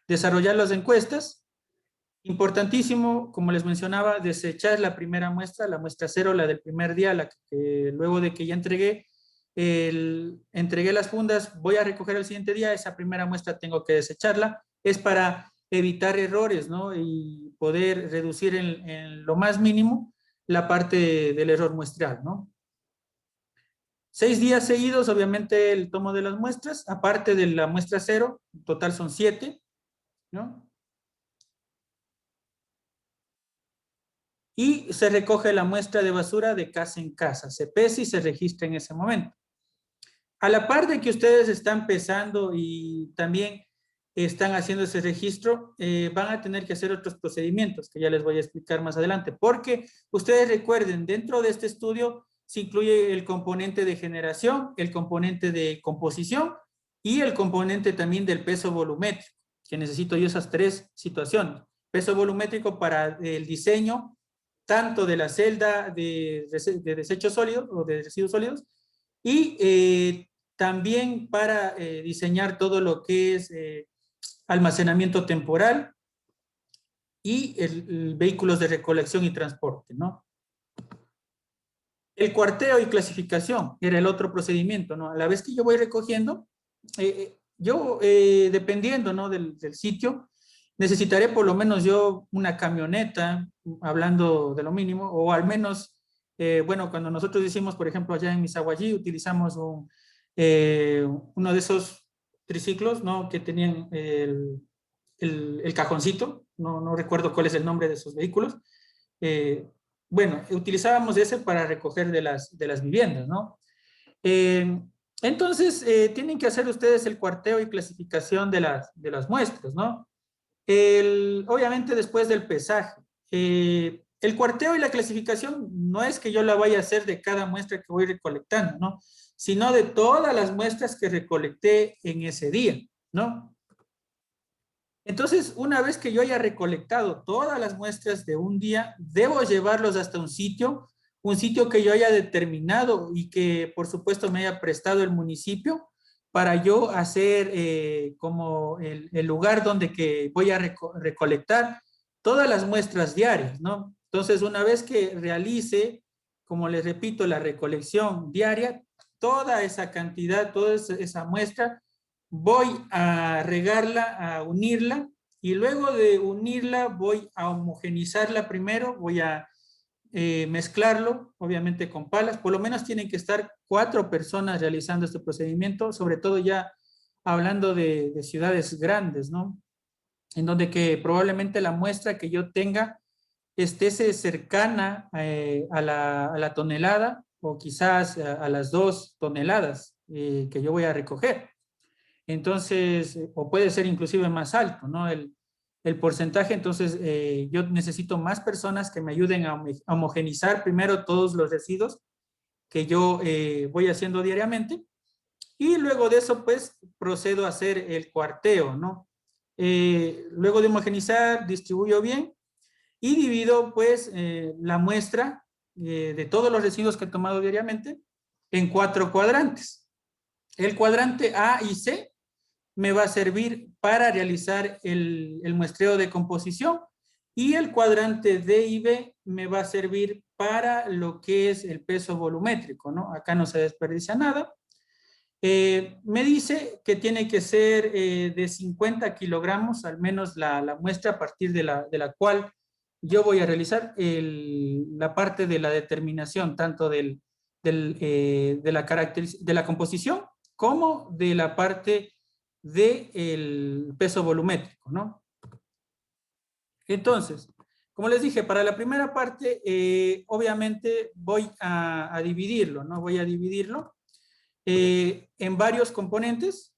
Desarrollar las encuestas. Importantísimo, como les mencionaba, desechar la primera muestra, la muestra cero, la del primer día, la que luego de que ya entregué las fundas, voy a recoger el siguiente día, esa primera muestra tengo que desecharla. Es para evitar errores, ¿no? Y poder reducir en lo más mínimo la parte del error muestral, ¿no? 6 días seguidos, obviamente, el tomo de las muestras, aparte de la muestra 0, en total son 7, ¿no? Y se recoge la muestra de basura de casa en casa, se pesa y se registra en ese momento. A la par de que ustedes están pesando y también están haciendo ese registro, van a tener que hacer otros procedimientos que ya les voy a explicar más adelante, porque ustedes recuerden, dentro de este estudio se incluye el componente de generación, el componente de composición y el componente también del peso volumétrico, que necesito yo esas 3 situaciones. Peso volumétrico para el diseño, tanto de la celda de desechos sólidos o de residuos sólidos, y también para diseñar todo lo que es almacenamiento temporal y vehículos de recolección y transporte, ¿no? El cuarteo y clasificación era el otro procedimiento, ¿no? A la vez que yo voy recogiendo, dependiendo, ¿no? del sitio, necesitaré por lo menos yo una camioneta, hablando de lo mínimo, o al menos, bueno, cuando nosotros decimos, por ejemplo, allá en Misaguallí, utilizamos uno de esos triciclos, ¿no? Que tenían el cajoncito, no recuerdo cuál es el nombre de esos vehículos. Bueno, utilizábamos ese para recoger de las viviendas, ¿no? Entonces, tienen que hacer ustedes el cuarteo y clasificación de las muestras, ¿no? Obviamente después del pesaje. El cuarteo y la clasificación no es que yo la vaya a hacer de cada muestra que voy recolectando, ¿no? Sino de todas las muestras que recolecté en ese día, ¿no? Entonces, una vez que yo haya recolectado todas las muestras de un día, debo llevarlos hasta un sitio que yo haya determinado y que, por supuesto, me haya prestado el municipio para yo hacer como el lugar donde que voy a recolectar todas las muestras diarias, ¿no? Entonces, una vez que realice, como les repito, la recolección diaria, toda esa cantidad, toda esa muestra, voy a regarla, a unirla, y luego de unirla voy a homogenizarla primero, voy a mezclarlo, obviamente con palas. Por lo menos tienen que estar 4 personas realizando este procedimiento, sobre todo ya hablando de ciudades grandes, ¿no? En donde que probablemente la muestra que yo tenga esté cercana a la tonelada o quizás a las 2 toneladas que yo voy a recoger. Entonces, o puede ser inclusive más alto, ¿no? El porcentaje. Entonces, yo necesito más personas que me ayuden a homogenizar primero todos los residuos que yo voy haciendo diariamente, y luego de eso, pues, procedo a hacer el cuarteo, ¿no? Luego de homogenizar, distribuyo bien y divido, pues, la muestra de todos los residuos que he tomado diariamente en 4 cuadrantes. El cuadrante A y C me va a servir para realizar el muestreo de composición, y el cuadrante D y B me va a servir para lo que es el peso volumétrico, ¿no? Acá no se desperdicia nada. Me dice que tiene que ser de 50 kilogramos, al menos la muestra a partir de la cual yo voy a realizar la parte de la determinación, tanto de la composición como de la parte del peso volumétrico, ¿no? Entonces, como les dije, para la primera parte, obviamente voy a dividirlo, ¿no? Voy a dividirlo en varios componentes.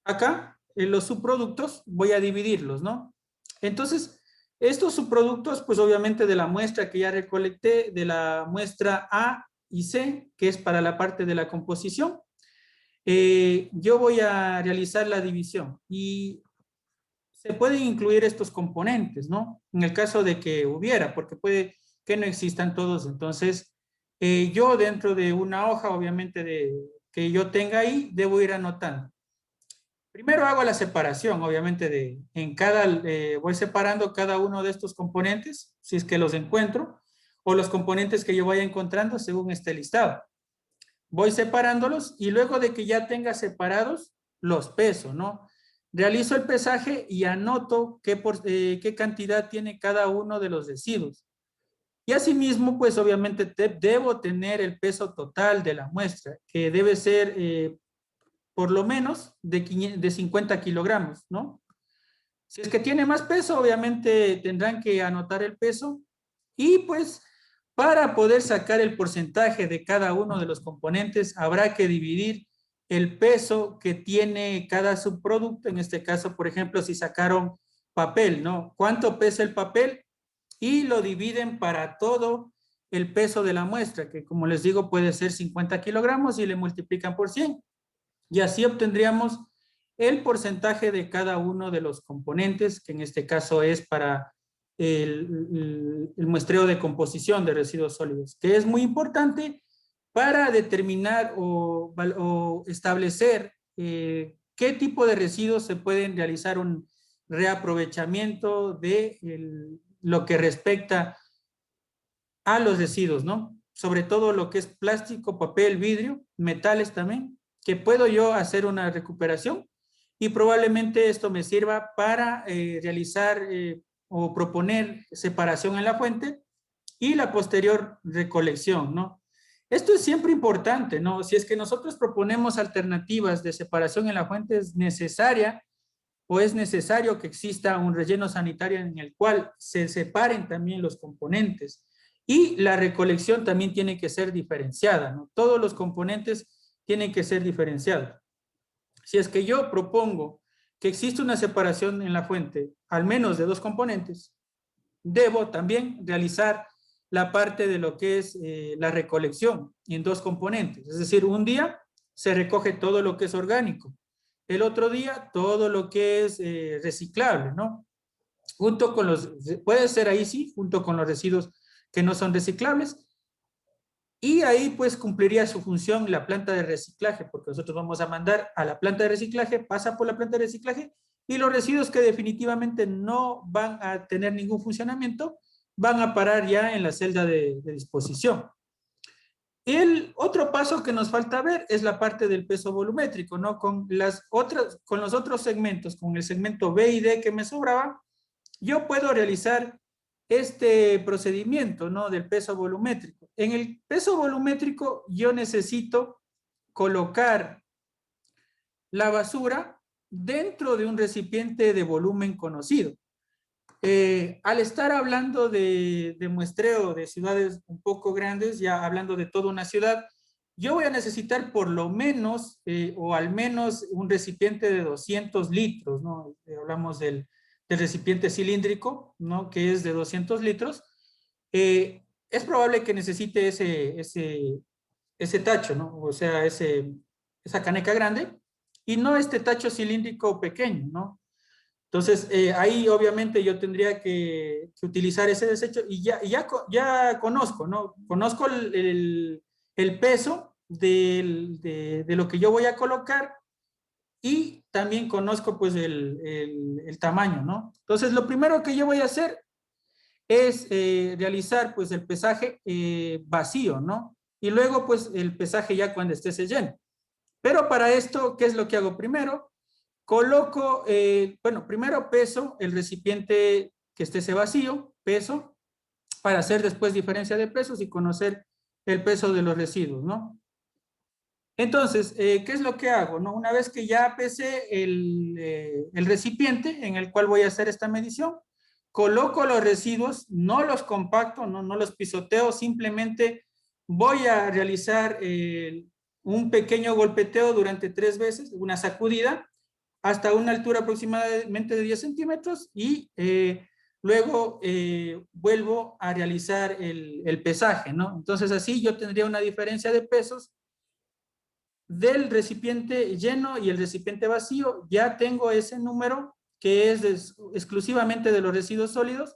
Acá, en los subproductos, voy a dividirlos, ¿no? Entonces, estos subproductos, pues obviamente de la muestra que ya recolecté, de la muestra A y C, que es para la parte de la composición, yo voy a realizar la división y se pueden incluir estos componentes, ¿no? En el caso de que hubiera, porque puede que no existan todos. Entonces, yo dentro de una hoja, obviamente, que yo tenga ahí, debo ir anotando. Primero hago la separación, obviamente, voy separando cada uno de estos componentes, si es que los encuentro, o los componentes que yo vaya encontrando según este listado. Voy separándolos y luego de que ya tenga separados, los peso, ¿no? Realizo el pesaje y anoto qué cantidad tiene cada uno de los residuos. Y asimismo, pues obviamente debo tener el peso total de la muestra, que debe ser por lo menos de 50 kilogramos, ¿no? Si es que tiene más peso, obviamente tendrán que anotar el peso y pues para poder sacar el porcentaje de cada uno de los componentes habrá que dividir el peso que tiene cada subproducto. En este caso, por ejemplo, si sacaron papel, ¿no? ¿Cuánto pesa el papel? Y lo dividen para todo el peso de la muestra, que como les digo puede ser 50 kilogramos y le multiplican por 100. Y así obtendríamos el porcentaje de cada uno de los componentes, que en este caso es para el muestreo de composición de residuos sólidos, que es muy importante para determinar o establecer qué tipo de residuos se pueden realizar un reaprovechamiento de lo que respecta a los residuos, ¿no? Sobre todo lo que es plástico, papel, vidrio, metales también, que puedo yo hacer una recuperación y probablemente esto me sirva para realizar o proponer separación en la fuente y la posterior recolección, ¿no? Esto es siempre importante, ¿no? Si es que nosotros proponemos alternativas de separación en la fuente, es necesaria o es necesario que exista un relleno sanitario en el cual se separen también los componentes. Y la recolección también tiene que ser diferenciada, ¿no? Todos los componentes tienen que ser diferenciados. Si es que yo propongo que existe una separación en la fuente, al menos de 2 componentes, debo también realizar la parte de lo que es la recolección en 2 componentes. Es decir, un día se recoge todo lo que es orgánico, el otro día todo lo que es reciclable, ¿no? Junto con los, puede ser ahí sí, junto con los residuos que no son reciclables. Y ahí pues cumpliría su función la planta de reciclaje, porque nosotros vamos a mandar a la planta de reciclaje, pasa por la planta de reciclaje y los residuos que definitivamente no van a tener ningún funcionamiento van a parar ya en la celda de disposición. El otro paso que nos falta ver es la parte del peso volumétrico, ¿no? Con los otros segmentos, con el segmento B y D que me sobraba, yo puedo realizar este procedimiento, ¿no? Del peso volumétrico. En el peso volumétrico yo necesito colocar la basura dentro de un recipiente de volumen conocido. Al estar hablando de muestreo de ciudades un poco grandes, ya hablando de toda una ciudad, yo voy a necesitar por lo menos o al menos un recipiente de 200 litros, ¿no? Hablamos del recipiente cilíndrico, ¿no? Que es de 200 litros. Es probable que necesite ese tacho, ¿no? O sea, esa caneca grande y no este tacho cilíndrico pequeño, ¿no? Entonces, ahí obviamente yo tendría que utilizar ese desecho y ya conozco, ¿no? Conozco el peso de lo que yo voy a colocar y también conozco pues el tamaño, ¿no? Entonces, lo primero que yo voy a hacer es realizar pues el pesaje vacío, ¿no? Y luego pues el pesaje ya cuando esté lleno. Pero para esto, ¿qué es lo que hago primero? Coloco, bueno, primero peso el recipiente que esté vacío, peso, para hacer después diferencia de pesos y conocer el peso de los residuos, ¿no? Entonces, ¿qué es lo que hago? ¿No? Una vez que ya pesé el recipiente en el cual voy a hacer esta medición, coloco los residuos, no los compacto, no los pisoteo, simplemente voy a realizar un pequeño golpeteo durante 3 veces, una sacudida, hasta una altura aproximadamente de 10 centímetros y luego vuelvo a realizar el pesaje, ¿no? Entonces así yo tendría una diferencia de pesos del recipiente lleno y el recipiente vacío. Ya tengo ese número que es exclusivamente de los residuos sólidos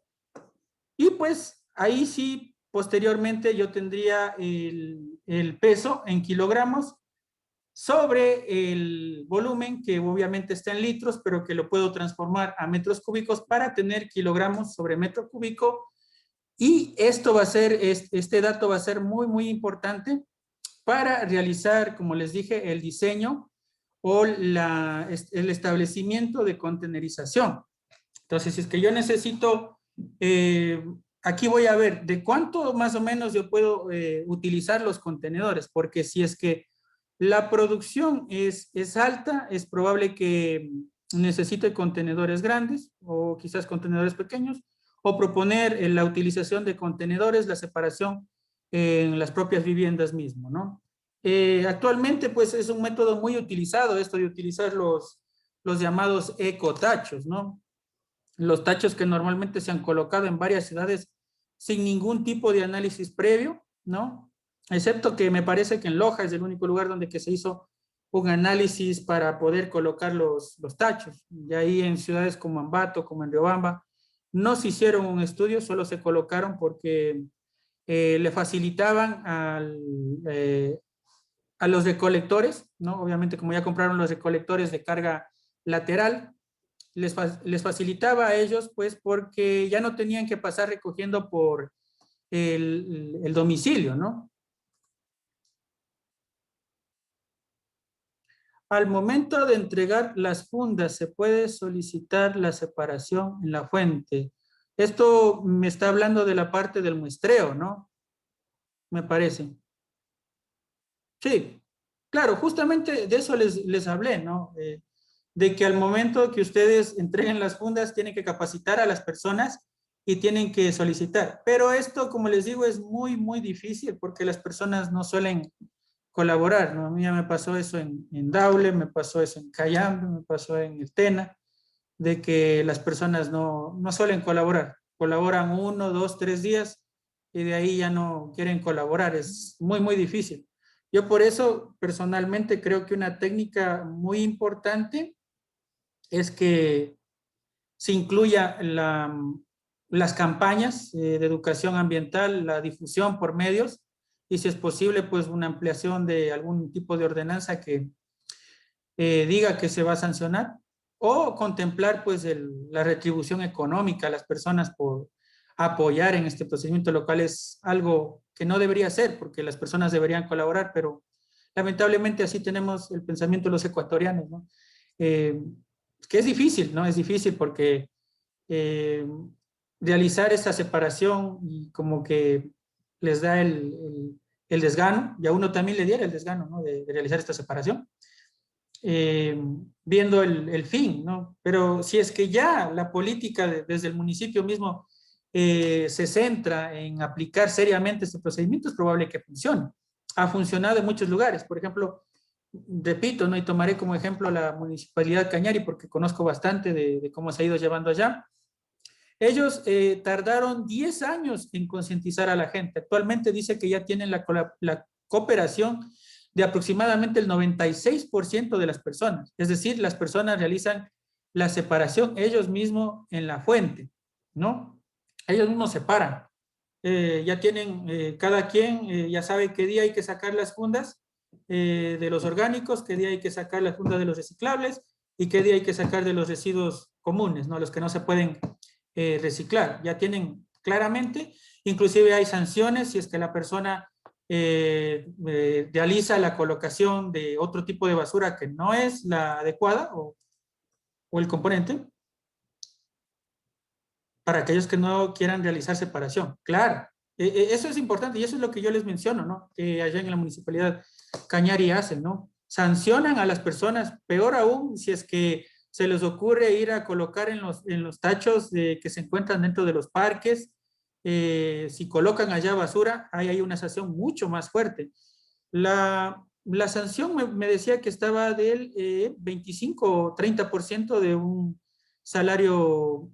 y pues ahí sí posteriormente yo tendría el peso en kilogramos sobre el volumen que obviamente está en litros, pero que lo puedo transformar a metros cúbicos para tener kilogramos sobre metro cúbico. Y esto va a ser, este dato va a ser muy, muy importante para realizar, como les dije, el diseño o el establecimiento de contenerización. Entonces, si es que yo necesito aquí voy a ver de cuánto más o menos yo puedo utilizar los contenedores, porque si es que la producción es alta, es probable que necesite contenedores grandes o quizás contenedores pequeños, o proponer la utilización de contenedores, la separación en las propias viviendas mismo, ¿no? Actualmente, pues, es un método muy utilizado esto de utilizar los llamados ecotachos, ¿no? Los tachos que normalmente se han colocado en varias ciudades sin ningún tipo de análisis previo, ¿no? Excepto que me parece que en Loja es el único lugar donde que se hizo un análisis para poder colocar los tachos. Y ahí en ciudades como Ambato, como en Riobamba, no se hicieron un estudio, solo se colocaron porque le facilitaban a los recolectores, ¿no? Obviamente, como ya compraron los recolectores de carga lateral, les facilitaba a ellos, pues, porque ya no tenían que pasar recogiendo por el domicilio, ¿no? Al momento de entregar las fundas, se puede solicitar la separación en la fuente. Esto me está hablando de la parte del muestreo, ¿no? Me parece. Sí, claro, justamente de eso les hablé, ¿no? De que al momento que ustedes entreguen las fundas, tienen que capacitar a las personas y tienen que solicitar. Pero esto, como les digo, es muy, muy difícil porque las personas no suelen colaborar, ¿no? A mí ya me pasó eso en Daule, me pasó eso en Cayambe, me pasó en el Tena, de que las personas no suelen colaborar. Colaboran 1, 2, 3 días y de ahí ya no quieren colaborar. Es muy, muy difícil. Yo por eso personalmente creo que una técnica muy importante es que se incluya las campañas de educación ambiental, la difusión por medios y si es posible, pues una ampliación de algún tipo de ordenanza que diga que se va a sancionar o contemplar pues la retribución económica a las personas por apoyar en este procedimiento local es algo que no debería ser porque las personas deberían colaborar, pero lamentablemente así tenemos el pensamiento de los ecuatorianos, ¿no? Que es difícil, ¿no? Es difícil porque realizar esa separación y como que les da el desgano, y a uno también le diera el desgano, ¿no? De realizar esta separación, viendo el fin, ¿no? Pero si es que ya la política desde el municipio mismo se centra en aplicar seriamente este procedimiento, es probable que funcione. Ha funcionado en muchos lugares, por ejemplo, repito, ¿no? Y tomaré como ejemplo la municipalidad Cañari porque conozco bastante de cómo se ha ido llevando allá. Ellos tardaron 10 años en concientizar a la gente. Actualmente dice que ya tienen la cooperación de aproximadamente el 96% de las personas. Es decir, las personas realizan la separación ellos mismos en la fuente, ¿no? Ellos mismos separan. Ya tienen, cada quien ya sabe qué día hay que sacar las fundas de los orgánicos, qué día hay que sacar las fundas de los reciclables y qué día hay que sacar de los residuos comunes, ¿no? Los que no se pueden reciclar. Ya tienen claramente, inclusive hay sanciones si es que la persona realiza la colocación de otro tipo de basura que no es la adecuada o el componente, para aquellos que no quieran realizar separación. Claro, eso es importante y eso es lo que yo les menciono, ¿no? Que allá en la municipalidad Cañari hacen, ¿no? Sancionan a las personas, peor aún si es que se les ocurre ir a colocar en los tachos que se encuentran dentro de los parques. Si colocan allá basura, hay una sanción mucho más fuerte. La sanción me decía que estaba del 25 o 30% de un salario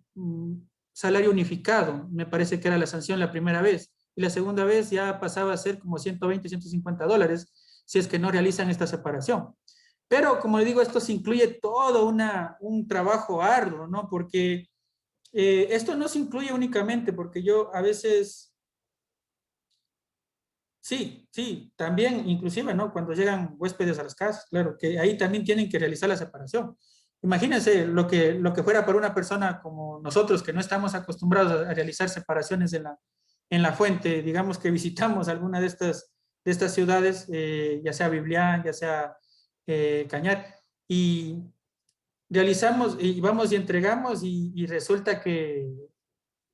unificado, me parece que era la sanción la primera vez, y la segunda vez ya pasaba a ser como 120, 150 dólares, si es que no realizan esta separación. Pero como le digo, esto se incluye todo un trabajo arduo, ¿no? Porque esto no se incluye únicamente, porque yo a veces, sí, también inclusive, ¿no? Cuando llegan huéspedes a las casas, claro, que ahí también tienen que realizar la separación. Imagínense lo que fuera para una persona como nosotros que no estamos acostumbrados a realizar separaciones en la fuente, digamos que visitamos alguna de estas ciudades, ya sea Biblián, ya sea Cañar, y realizamos, y vamos y entregamos y resulta que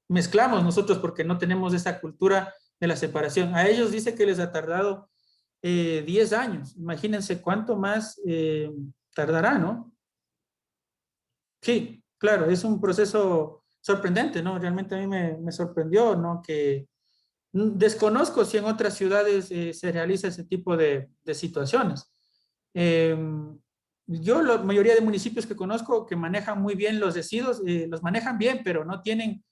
mezclamos nosotros porque no tenemos esa cultura de la separación. A ellos dice que les ha tardado 10 años. Imagínense cuánto más tardará, ¿no? Sí, claro, es un proceso sorprendente, ¿no? Realmente a mí me sorprendió, ¿no? Que desconozco si en otras ciudades se realiza ese tipo de situaciones. Yo la mayoría de municipios que conozco que manejan muy bien los residuos, los manejan bien, pero no tienen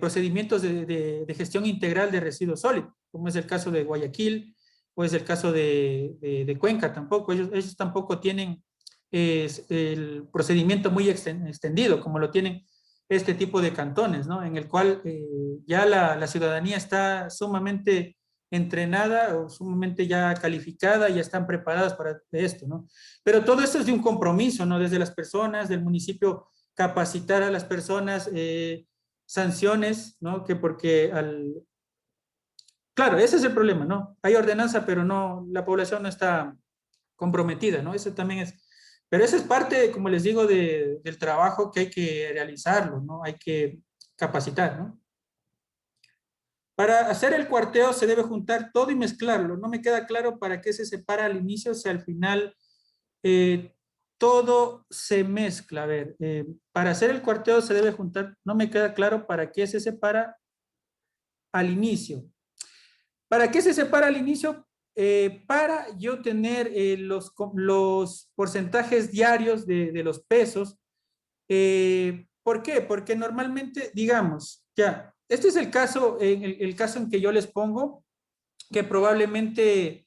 procedimientos de gestión integral de residuos sólidos, como es el caso de Guayaquil o es el caso de Cuenca tampoco. Ellos tampoco tienen el procedimiento muy extendido como lo tienen este tipo de cantones, ¿no? En el cual ya la ciudadanía está sumamente entrenada o sumamente ya calificada, ya están preparadas para esto, ¿no? Pero todo esto es de un compromiso, ¿no? Desde las personas, del municipio, capacitar a las personas, sanciones, ¿no? Que porque Claro, ese es el problema, ¿no? Hay ordenanza, pero no, la población no está comprometida, ¿no? Eso también es, pero eso es parte, como les digo, del trabajo que hay que realizarlo, ¿no? Hay que capacitar, ¿no? Para hacer el cuarteo se debe juntar todo y mezclarlo. No me queda claro para qué se separa al inicio si al final todo se mezcla. A ver, para hacer el cuarteo se debe juntar, no me queda claro para qué se separa al inicio. ¿Para qué se separa al inicio? Para yo tener los porcentajes diarios de los pesos. ¿Por qué? Porque normalmente, digamos, ya, este es el caso, el caso en que yo les pongo, que probablemente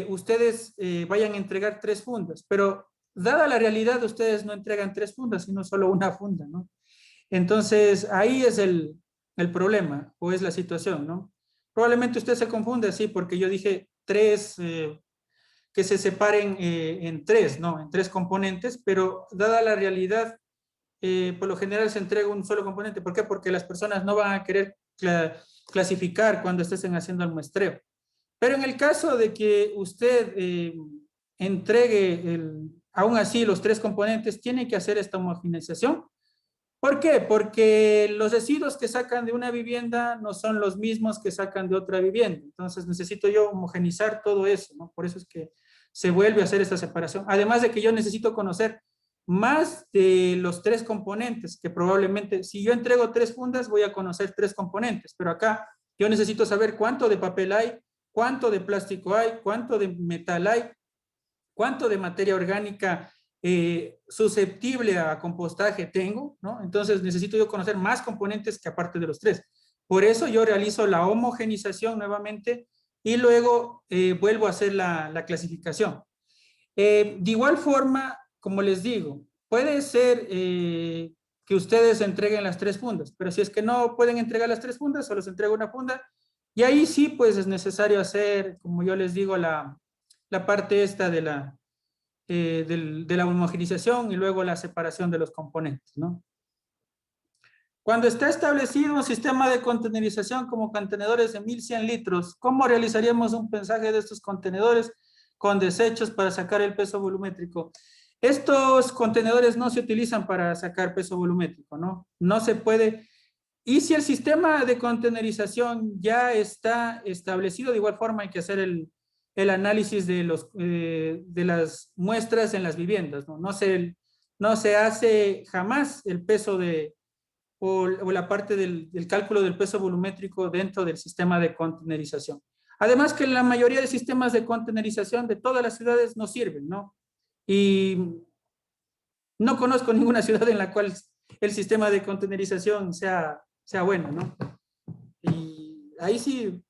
ustedes vayan a entregar 3 fundas, pero dada la realidad, ustedes no entregan 3 fundas, sino solo una funda, ¿no? Entonces, ahí es el problema, o es la situación, ¿no? Probablemente usted se confunde así, porque yo dije 3, que se separen en 3, ¿no? En 3 componentes, pero dada la realidad, por lo general se entrega un solo componente. ¿Por qué? Porque las personas no van a querer clasificar cuando estén haciendo el muestreo. Pero en el caso de que usted entregue aún así los 3 componentes, tiene que hacer esta homogeneización. ¿Por qué? Porque los residuos que sacan de una vivienda no son los mismos que sacan de otra vivienda. Entonces necesito yo homogenizar todo eso, ¿no? Por eso es que se vuelve a hacer esta separación. Además de que yo necesito conocer más de los 3 componentes, que probablemente si yo entrego 3 fundas voy a conocer 3 componentes, pero acá yo necesito saber cuánto de papel hay, cuánto de plástico hay, cuánto de metal hay, cuánto de materia orgánica susceptible a compostaje tengo, ¿no? Entonces necesito yo conocer más componentes que aparte de los 3. Por eso yo realizo la homogenización nuevamente y luego vuelvo a hacer la clasificación. De igual forma, como les digo, puede ser que ustedes entreguen las 3 fundas, pero si es que no pueden entregar las 3 fundas, solo se entrega una funda, y ahí sí, pues es necesario hacer, como yo les digo, la parte esta de la homogenización y luego la separación de los componentes, ¿no? Cuando está establecido un sistema de contenerización como contenedores de 1100 litros, ¿cómo realizaríamos un pensaje de estos contenedores con desechos para sacar el peso volumétrico? Estos contenedores no se utilizan para sacar peso volumétrico, ¿no? No se puede. Y si el sistema de contenerización ya está establecido, de igual forma hay que hacer el análisis de las muestras en las viviendas, ¿no? No se hace jamás el peso o la parte del cálculo del peso volumétrico dentro del sistema de contenerización. Además que la mayoría de sistemas de contenerización de todas las ciudades no sirven, ¿no? Y no conozco ninguna ciudad en la cual el sistema de contenerización sea bueno, ¿no? Y ahí sí,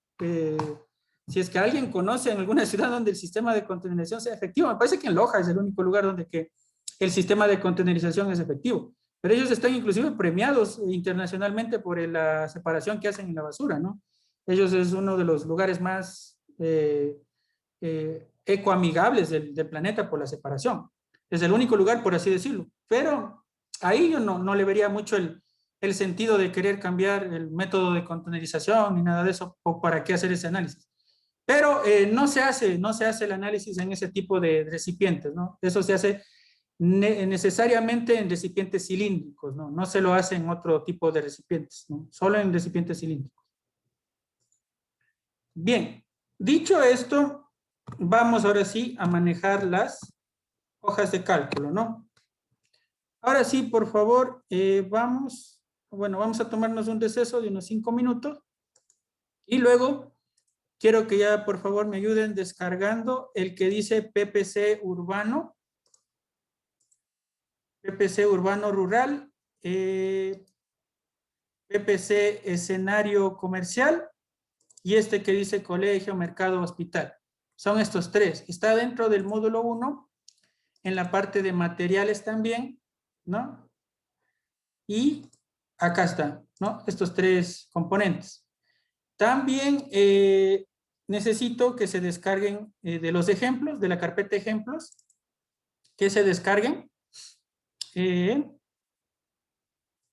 si es que alguien conoce en alguna ciudad donde el sistema de contenerización sea efectivo, me parece que en Loja es el único lugar donde que el sistema de contenerización es efectivo. Pero ellos están inclusive premiados internacionalmente por la separación que hacen en la basura, ¿no? Ellos es uno de los lugares más ecoamigables del planeta por la separación. Es el único lugar, por así decirlo. Pero ahí yo no le vería mucho el sentido de querer cambiar el método de contenerización ni nada de eso, o para qué hacer ese análisis. Pero no se hace el análisis en ese tipo de recipientes, ¿no? Eso se hace necesariamente en recipientes cilíndricos, ¿no? No se lo hace en otro tipo de recipientes, ¿no? Solo en recipientes cilíndricos. Bien, dicho esto, vamos ahora sí a manejar las hojas de cálculo, ¿no? Ahora sí, por favor, vamos a tomarnos un receso de unos 5 minutos y luego quiero que ya, por favor, me ayuden descargando el que dice PPC Urbano Rural, PPC Escenario Comercial y este que dice Colegio, Mercado, Hospital. Son estos tres. Está dentro del módulo 1, en la parte de materiales también, ¿no? Y acá están, ¿no? Estos tres componentes. También necesito que se descarguen de los ejemplos, de la carpeta ejemplos, que se descarguen.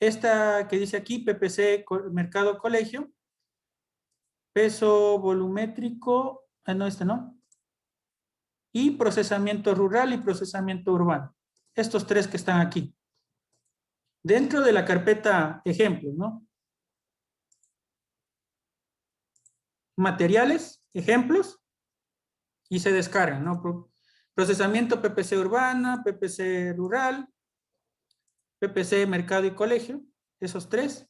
Esta que dice aquí, PPC Mercado Colegio, peso volumétrico, no, este no, y procesamiento rural y procesamiento urbano. Estos tres que están aquí. Dentro de la carpeta ejemplos, ¿no? Materiales, ejemplos, y se descargan, ¿no? Procesamiento PPC urbana, PPC rural, PPC mercado y colegio, esos tres.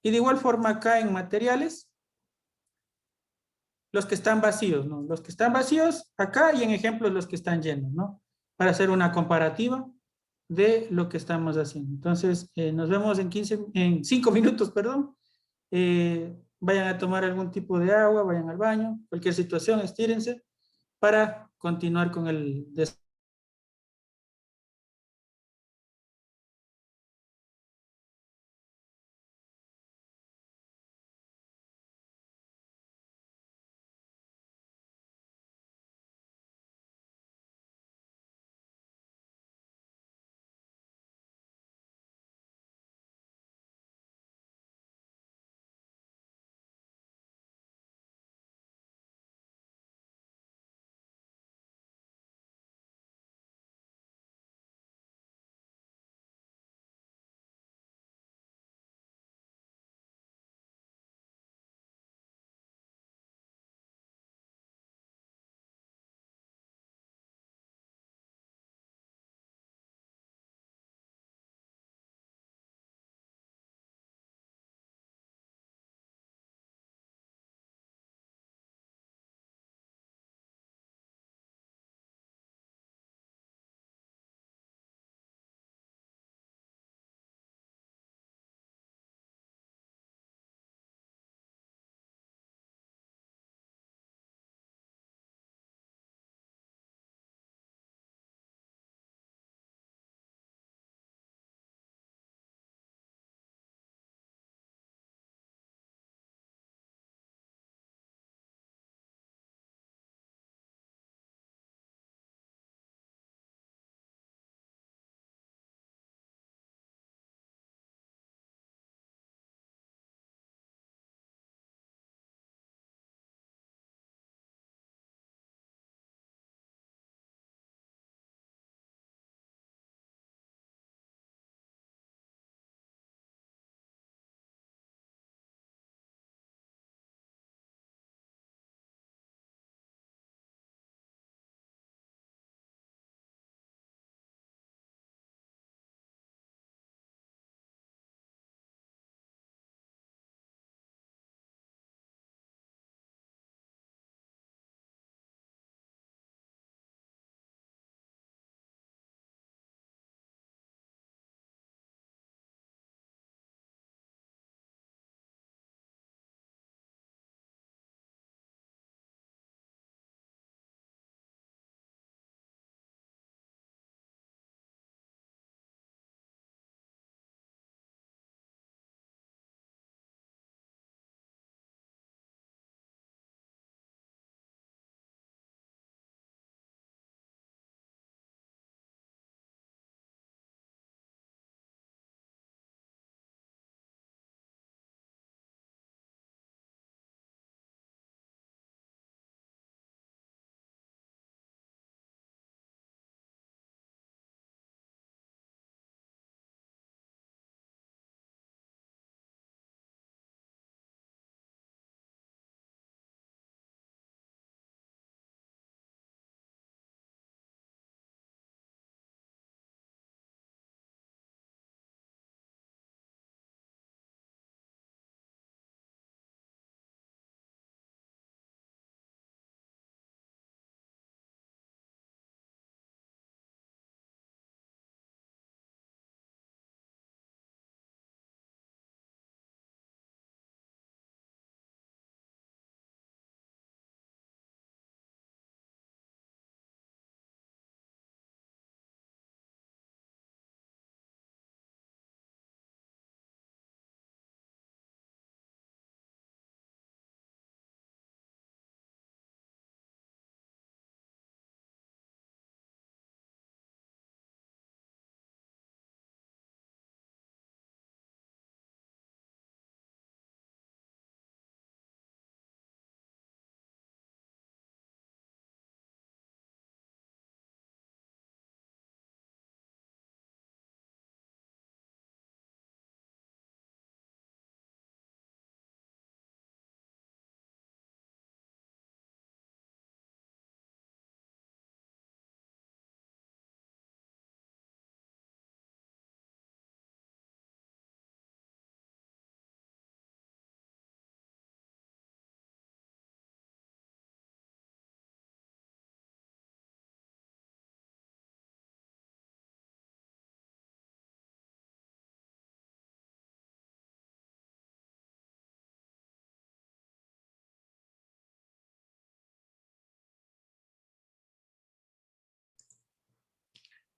Y de igual forma acá en materiales, los que están vacíos, ¿no? Los que están vacíos acá y en ejemplos los que están llenos, ¿no? Para hacer una comparativa de lo que estamos haciendo. Entonces, nos vemos en 5 minutos, perdón. Vayan a tomar algún tipo de agua, vayan al baño, cualquier situación, estírense para continuar con el desarrollo.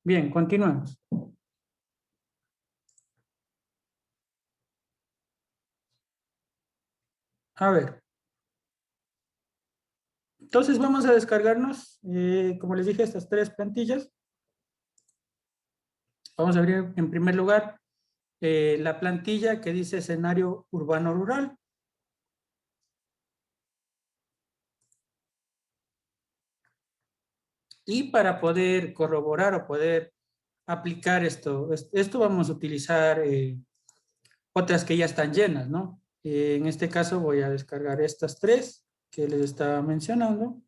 Bien, continuemos. A ver. Entonces vamos a descargarnos, como les dije, estas 3 plantillas. Vamos a abrir en primer lugar la plantilla que dice escenario urbano rural. Y para poder corroborar o poder aplicar esto vamos a utilizar otras que ya están llenas, ¿no? En este caso voy a descargar estas 3 que les estaba mencionando.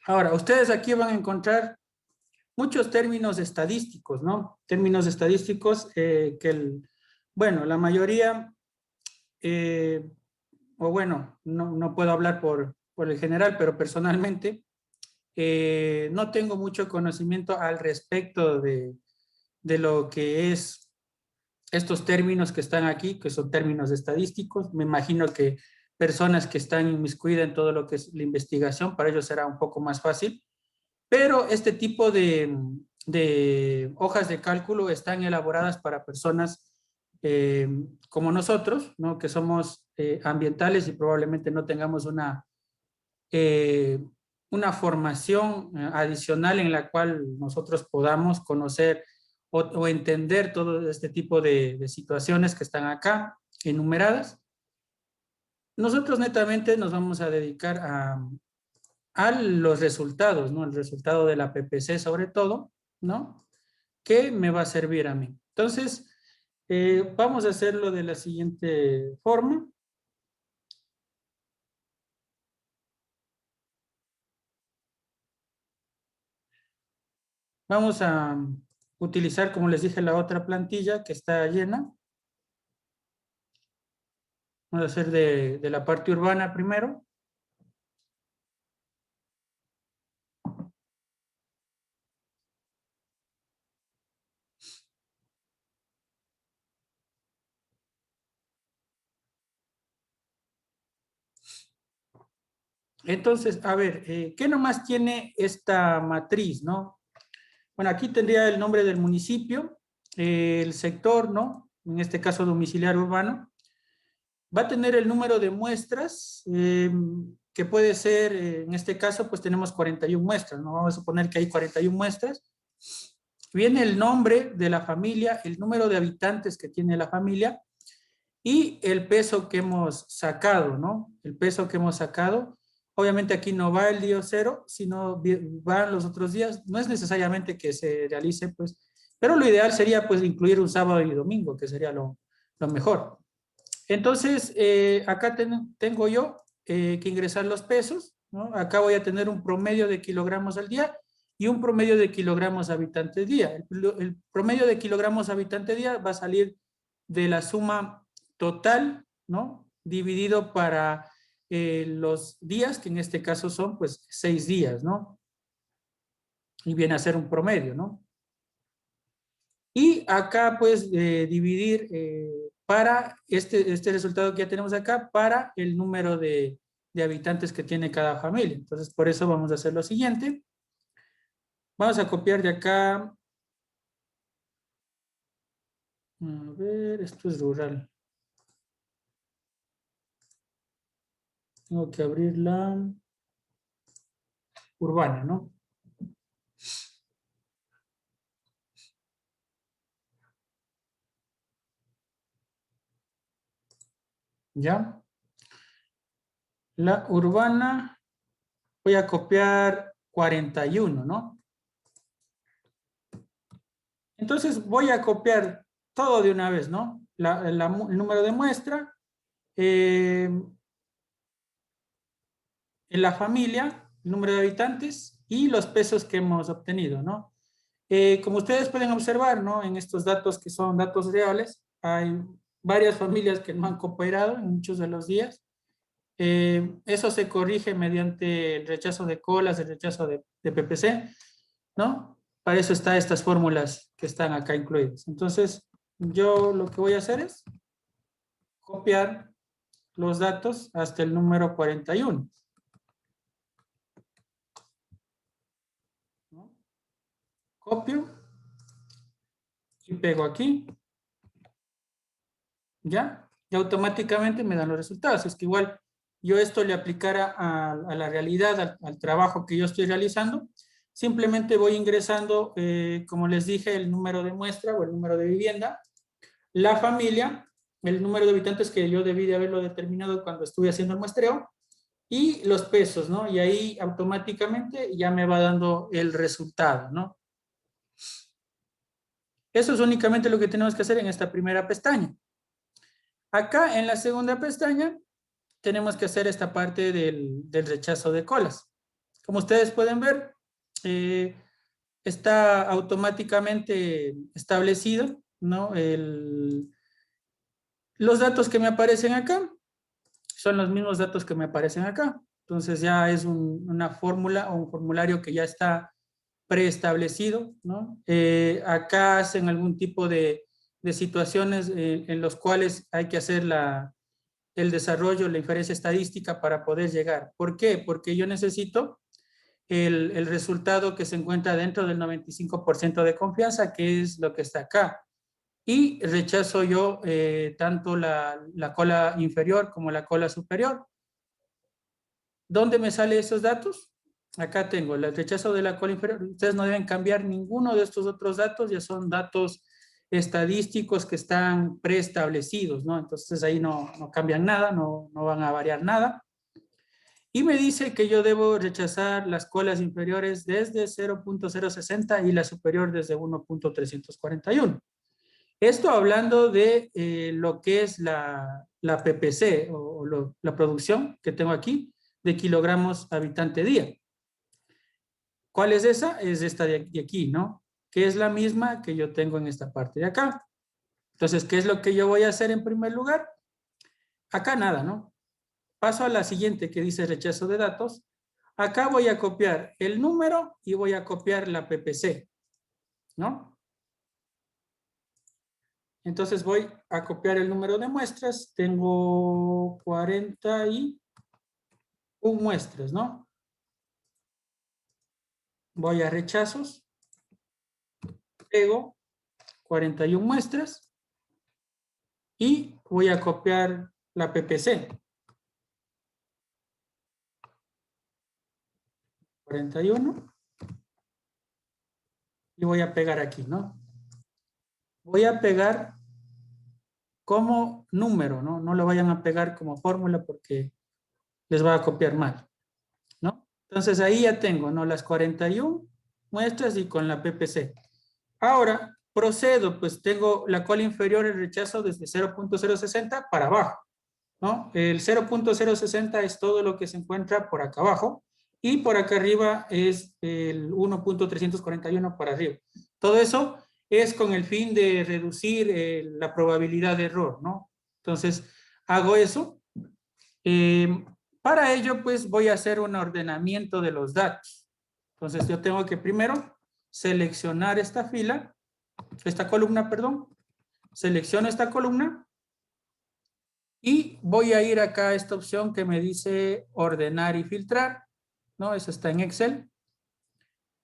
Ahora, ustedes aquí van a encontrar muchos términos estadísticos, ¿no? Términos estadísticos bueno, la mayoría, o bueno, no puedo hablar por el general, pero personalmente no tengo mucho conocimiento al respecto de lo que es estos términos que están aquí, que son términos estadísticos. Me imagino que personas que están inmiscuidas en todo lo que es la investigación, para ellos será un poco más fácil. Pero este tipo de hojas de cálculo están elaboradas para personas como nosotros, ¿no? Que somos ambientales y probablemente no tengamos una formación adicional en la cual nosotros podamos conocer o entender todo este tipo de situaciones que están acá enumeradas. Nosotros netamente nos vamos a dedicar a los resultados, ¿no? El resultado de la PPC sobre todo, ¿no? ¿Qué me va a servir a mí? Entonces, vamos a hacerlo de la siguiente forma. Vamos a utilizar, como les dije, la otra plantilla que está llena. Vamos a hacer de la parte urbana primero. Entonces, a ver, ¿qué nomás tiene esta matriz, no? Bueno, aquí tendría el nombre del municipio, el sector, ¿no? En este caso domiciliario urbano. Va a tener el número de muestras, que puede ser, en este caso, pues tenemos 41 muestras, ¿no? Vamos a suponer que hay 41 muestras. Viene el nombre de la familia, el número de habitantes que tiene la familia y el peso que hemos sacado, ¿no? El peso que hemos sacado. Obviamente aquí no va el día 0, sino van los otros días. No es necesariamente que se realice, pues, pero lo ideal sería, pues, incluir un sábado y domingo, que sería lo mejor. Entonces, acá tengo yo que ingresar los pesos, ¿no? Acá voy a tener un promedio de kilogramos al día y un promedio de kilogramos habitante día. El promedio de kilogramos habitante día va a salir de la suma total, ¿no? Dividido para los días, que en este caso son, pues, 6 días, ¿no? Y viene a ser un promedio, ¿no? Y acá, pues, dividir para este resultado que ya tenemos acá, para el número de habitantes que tiene cada familia. Entonces, por eso vamos a hacer lo siguiente. Vamos a copiar de acá. A ver, esto es rural. Tengo que abrir la urbana, ¿no? ¿Ya? La urbana, voy a copiar 41, ¿no? Entonces voy a copiar todo de una vez, ¿no? El número de muestra, en la familia, el número de habitantes y los pesos que hemos obtenido, ¿no? Como ustedes pueden observar, ¿no? En estos datos que son datos reales, hay varias familias que no han cooperado en muchos de los días. Eso se corrige mediante el rechazo de colas, el rechazo de PPC, ¿no? Para eso están estas fórmulas que están acá incluidas. Entonces, yo lo que voy a hacer es copiar los datos hasta el número 41. ¿No? Copio y pego aquí. ¿Ya? Y automáticamente me dan los resultados. Es que igual yo esto le aplicara a la realidad, al trabajo que yo estoy realizando. Simplemente voy ingresando, como les dije, el número de muestra o el número de vivienda, la familia, el número de habitantes que yo debí de haberlo determinado cuando estuve haciendo el muestreo, y los pesos, ¿no? Y ahí automáticamente ya me va dando el resultado, ¿no? Eso es únicamente lo que tenemos que hacer en esta primera pestaña. Acá en la segunda pestaña tenemos que hacer esta parte del rechazo de colas. Como ustedes pueden ver, está automáticamente establecido, ¿no? Los datos que me aparecen acá son los mismos datos que me aparecen acá. Entonces ya es una fórmula o un formulario que ya está preestablecido, ¿no? Acá hacen algún tipo de situaciones en los cuales hay que hacer el desarrollo, la inferencia estadística para poder llegar. ¿Por qué? Porque yo necesito el resultado que se encuentra dentro del 95% de confianza, que es lo que está acá. Y rechazo yo tanto la cola inferior como la cola superior. ¿Dónde me salen esos datos? Acá tengo el rechazo de la cola inferior. Ustedes no deben cambiar ninguno de estos otros datos, ya son datos estadísticos que están preestablecidos, ¿no? Entonces ahí no cambian nada, no van a variar nada. Y me dice que yo debo rechazar las colas inferiores desde 0.060 y la superior desde 1.341. Esto hablando de lo que es la PPC o la producción que tengo aquí de kilogramos habitante día. ¿Cuál es esa? Es esta de aquí, ¿no? Que es la misma que yo tengo en esta parte de acá. Entonces, ¿qué es lo que yo voy a hacer en primer lugar? Acá nada, ¿no? Paso a la siguiente que dice rechazo de datos. Acá voy a copiar el número y voy a copiar la PPC, ¿no? Entonces voy a copiar el número de muestras. Tengo 41 muestras, ¿no? Voy a rechazos. Pego 41 muestras. Y voy a copiar la PPC. 41. Y voy a pegar aquí, ¿no? Voy a pegar como número, ¿no? No lo vayan a pegar como fórmula porque les va a copiar mal, ¿no? Entonces ahí ya tengo, ¿no? Las 41 muestras y con la PPC. Ahora procedo, pues tengo la cola inferior, el rechazo desde 0.060 para abajo, ¿no? El 0.060 es todo lo que se encuentra por acá abajo y por acá arriba es el 1.341 para arriba. Todo eso es con el fin de reducir la probabilidad de error, ¿no? Entonces, hago eso. Para ello, pues voy a hacer un ordenamiento de los datos. Entonces, yo tengo que primero seleccionar esta columna, perdón. Selecciono esta columna y voy a ir acá a esta opción que me dice ordenar y filtrar, ¿no? Eso está en Excel.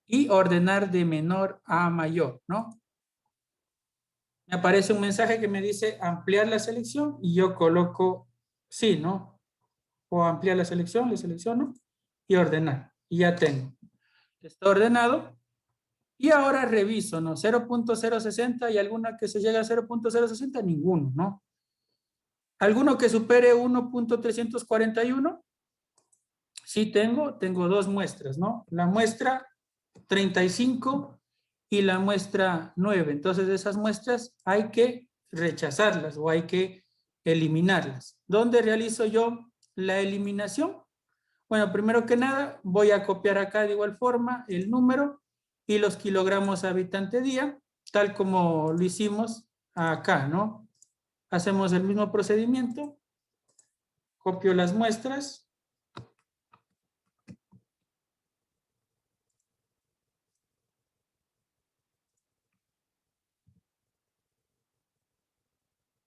Y ordenar de menor a mayor, ¿no? Me aparece un mensaje que me dice ampliar la selección y yo coloco sí, ¿no? O ampliar la selección, le selecciono y ordenar. Y ya tengo. Está ordenado. Y ahora reviso, ¿no? 0.060 y alguna que se llegue a 0.060, ninguno, ¿no? ¿Alguno que supere 1.341? Sí tengo dos muestras, ¿no? La muestra 35 y la muestra 9. Entonces esas muestras hay que rechazarlas o hay que eliminarlas. ¿Dónde realizo yo la eliminación? Bueno, primero que nada voy a copiar acá de igual forma el número y los kilogramos habitante día, tal como lo hicimos acá, ¿no? Hacemos el mismo procedimiento, copio las muestras.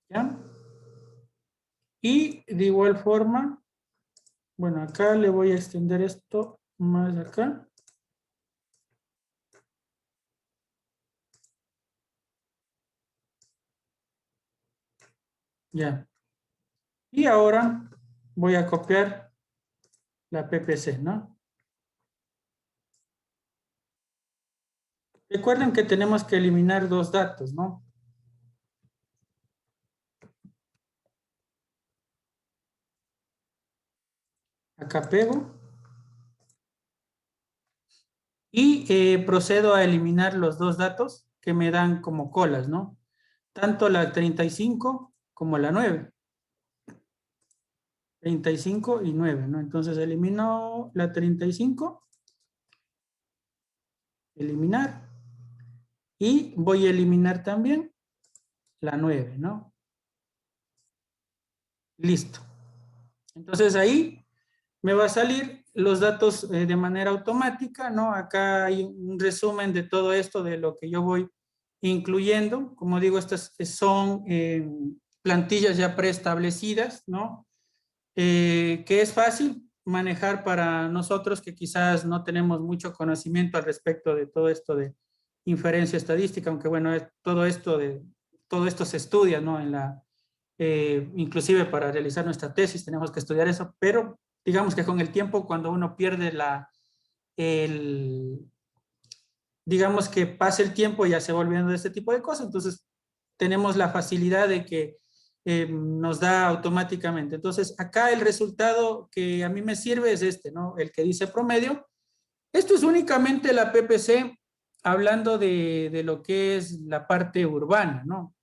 ¿Ya? Y de igual forma, bueno, acá le voy a extender esto más acá. Ya. Y ahora voy a copiar la PPC, ¿no? Recuerden que tenemos que eliminar dos datos, ¿no? Acá pego. Y procedo a eliminar los dos datos que me dan como colas, ¿no? Tanto la 35 como la 9. 35 y 9, ¿no? Entonces elimino la 35, eliminar, y voy a eliminar también la 9, ¿no? Listo. Entonces ahí me va a salir los datos de manera automática, ¿no? Acá hay un resumen de todo esto, de lo que yo voy incluyendo. Como digo, estas son plantillas ya preestablecidas, ¿no? Que es fácil manejar para nosotros que quizás no tenemos mucho conocimiento al respecto de todo esto de inferencia estadística, aunque bueno, todo esto se estudia, ¿no? Inclusive para realizar nuestra tesis tenemos que estudiar eso, pero digamos que con el tiempo, cuando uno pierde el, digamos que pasa el tiempo, ya se va olvidando de este tipo de cosas, entonces tenemos la facilidad de que nos da automáticamente. Entonces, acá el resultado que a mí me sirve es este, ¿no? El que dice promedio. Esto es únicamente la PPC hablando de lo que es la parte urbana, ¿no?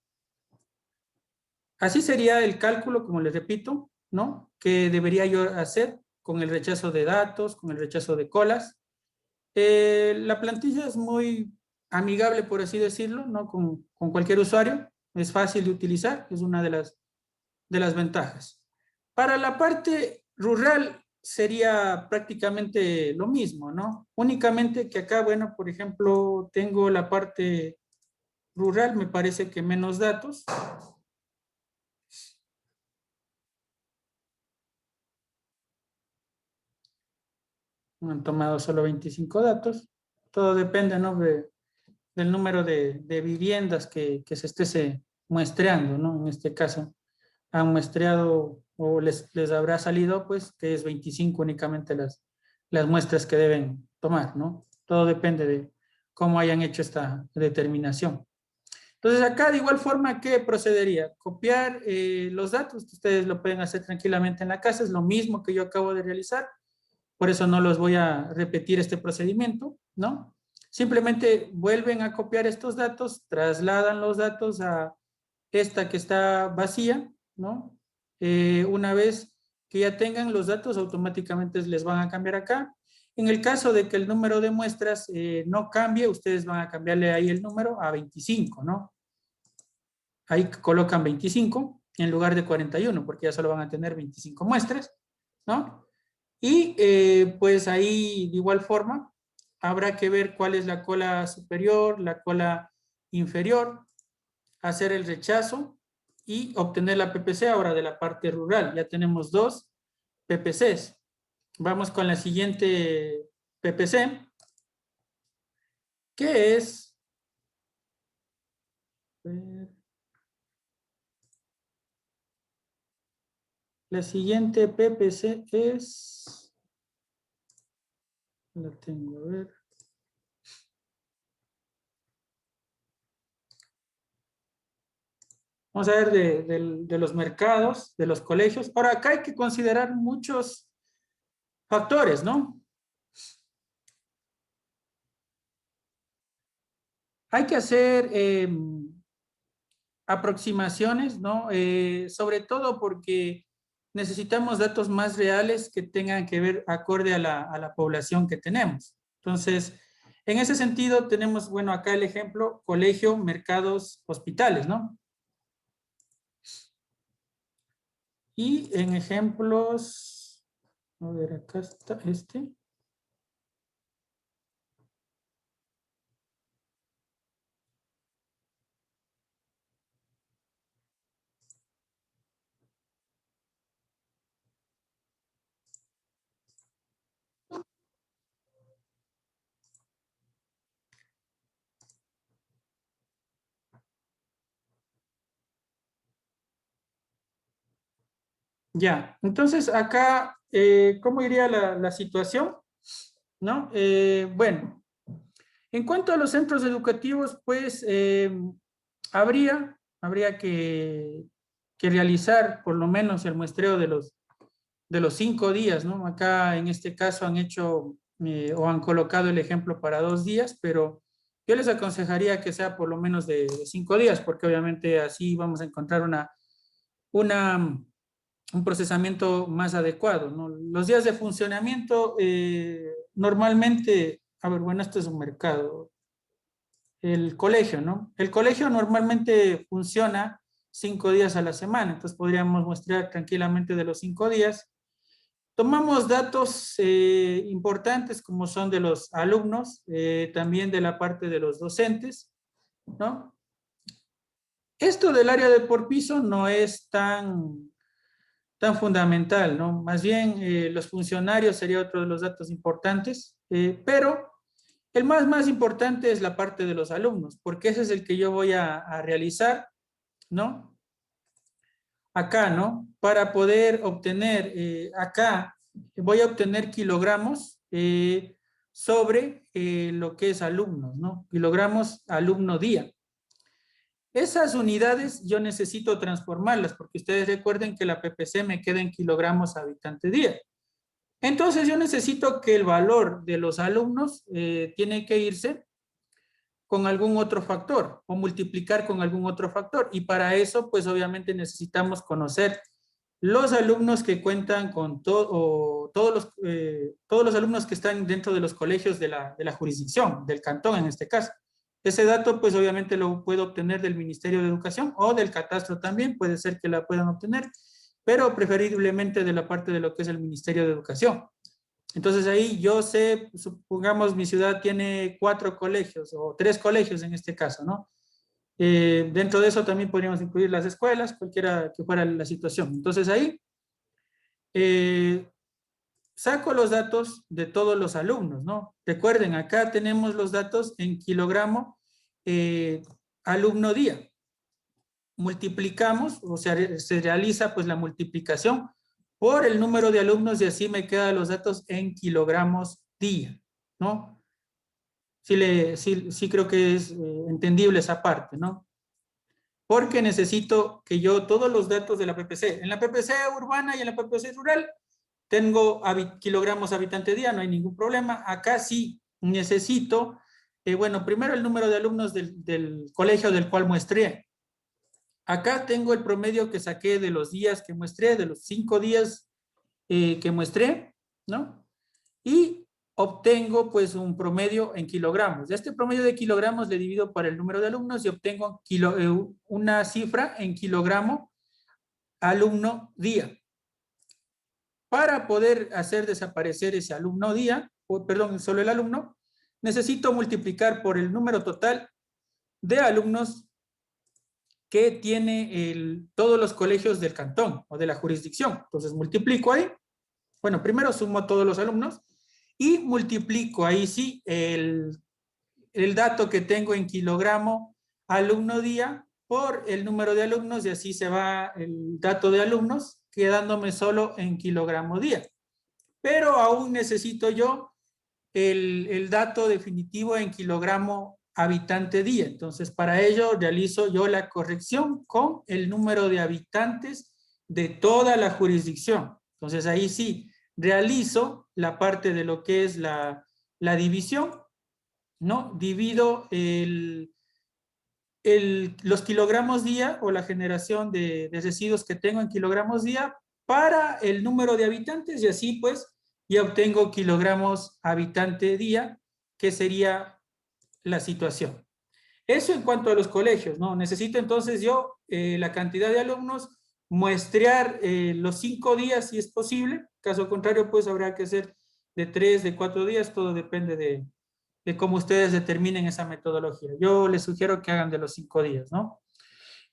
Así sería el cálculo, como les repito, ¿no? Que debería yo hacer con el rechazo de datos, con el rechazo de colas. La plantilla es muy amigable, por así decirlo, ¿no? Con cualquier usuario. Es fácil de utilizar, es una de las ventajas. Para la parte rural sería prácticamente lo mismo, ¿no? Únicamente que acá, bueno, por ejemplo, tengo la parte rural, me parece que menos datos. Han tomado solo 25 datos. Todo depende, ¿no? Del número de viviendas que se muestreando, ¿no? En este caso, han muestreado o les habrá salido, pues, que es 25 únicamente las muestras que deben tomar, ¿no? Todo depende de cómo hayan hecho esta determinación. Entonces, acá de igual forma, ¿qué procedería? Copiar los datos, ustedes lo pueden hacer tranquilamente en la casa, es lo mismo que yo acabo de realizar, por eso no los voy a repetir este procedimiento, ¿no? Simplemente vuelven a copiar estos datos, trasladan los datos a esta que está vacía, ¿no? Una vez que ya tengan los datos, automáticamente les van a cambiar acá. En el caso de que el número de muestras no cambie, ustedes van a cambiarle ahí el número a 25, ¿no? Ahí colocan 25 en lugar de 41, porque ya solo van a tener 25 muestras, ¿no? Y pues ahí de igual forma habrá que ver cuál es la cola superior, la cola inferior, hacer el rechazo y obtener la PPC ahora de la parte rural. Ya tenemos dos PPCs. Vamos con la siguiente PPC, que es... La siguiente PPC es... La tengo, a ver. Vamos a ver de los mercados, de los colegios. Ahora, acá hay que considerar muchos factores, ¿no? Hay que hacer aproximaciones, ¿no? Sobre todo porque necesitamos datos más reales que tengan que ver acorde a la población que tenemos. Entonces, en ese sentido, tenemos, bueno, acá el ejemplo, colegio, mercados, hospitales, ¿no? Y en ejemplos, a ver, acá está este. Ya, entonces acá, ¿cómo iría la situación? ¿No? Bueno, en cuanto a los centros educativos, pues habría que realizar por lo menos el muestreo de los 5 días, ¿no? Acá en este caso han hecho o han colocado el ejemplo para 2 días, pero yo les aconsejaría que sea por lo menos de 5 días, porque obviamente así vamos a encontrar una, un procesamiento más adecuado, ¿no? Los días de funcionamiento normalmente, a ver, bueno, esto es un mercado, el colegio, ¿no? El colegio normalmente funciona 5 días a la semana, entonces podríamos muestrar tranquilamente de los 5 días. Tomamos datos importantes como son de los alumnos, también de la parte de los docentes, ¿no? Esto del área de por piso no es tan fundamental, ¿no? Más bien los funcionarios sería otro de los datos importantes, pero el más importante es la parte de los alumnos, porque ese es el que yo voy a realizar, ¿no? Acá, ¿no? Para poder obtener, acá voy a obtener kilogramos sobre lo que es alumnos, ¿no? Kilogramos alumno día. Esas unidades yo necesito transformarlas, porque ustedes recuerden que la PPC me queda en kilogramos habitante día. Entonces yo necesito que el valor de los alumnos tiene que irse con algún otro factor o multiplicar con algún otro factor. Y para eso, pues obviamente necesitamos conocer los alumnos que cuentan con todos los alumnos que están dentro de los colegios de la jurisdicción, del cantón en este caso. Ese dato, pues obviamente lo puedo obtener del Ministerio de Educación o del catastro también, puede ser que la puedan obtener, pero preferiblemente de la parte de lo que es el Ministerio de Educación. Entonces ahí yo sé, supongamos mi ciudad tiene 4 colegios o 3 colegios en este caso, ¿no? Dentro de eso también podríamos incluir las escuelas, cualquiera que fuera la situación. Entonces ahí saco los datos de todos los alumnos, ¿no? Recuerden, acá tenemos los datos en kilogramo alumno día. Multiplicamos, o sea, se realiza pues la multiplicación por el número de alumnos y así me quedan los datos en kilogramos día, ¿no? Sí creo que es entendible esa parte, ¿no? Porque necesito que yo todos los datos de la PPC, en la PPC urbana y en la PPC rural, tengo kilogramos habitante día, no hay ningún problema. Acá sí necesito, bueno, primero el número de alumnos del colegio del cual muestré. Acá tengo el promedio que saqué de los días que muestré, de los 5 días que muestré, ¿no? Y obtengo pues un promedio en kilogramos. De este promedio de kilogramos le divido por el número de alumnos y obtengo una cifra en kilogramo alumno día. Para poder hacer desaparecer ese alumno día, perdón, solo el alumno, necesito multiplicar por el número total de alumnos que tiene todos los colegios del cantón o de la jurisdicción. Entonces multiplico ahí. Bueno, primero sumo todos los alumnos y multiplico ahí sí el dato que tengo en kilogramo alumno día por el número de alumnos y así se va el dato de alumnos quedándome solo en kilogramo día. Pero aún necesito yo el dato definitivo en kilogramo habitante día. Entonces, para ello realizo yo la corrección con el número de habitantes de toda la jurisdicción. Entonces, ahí sí, realizo la parte de lo que es la división, ¿no? Divido los kilogramos día o la generación de residuos que tengo en kilogramos día para el número de habitantes y así pues ya obtengo kilogramos habitante día, que sería la situación. Eso en cuanto a los colegios, ¿no? Necesito entonces yo la cantidad de alumnos, muestrear los 5 días si es posible, caso contrario pues habrá que hacer de 3, de 4 días, todo depende de cómo ustedes determinen esa metodología. Yo les sugiero que hagan de los 5 días, ¿no?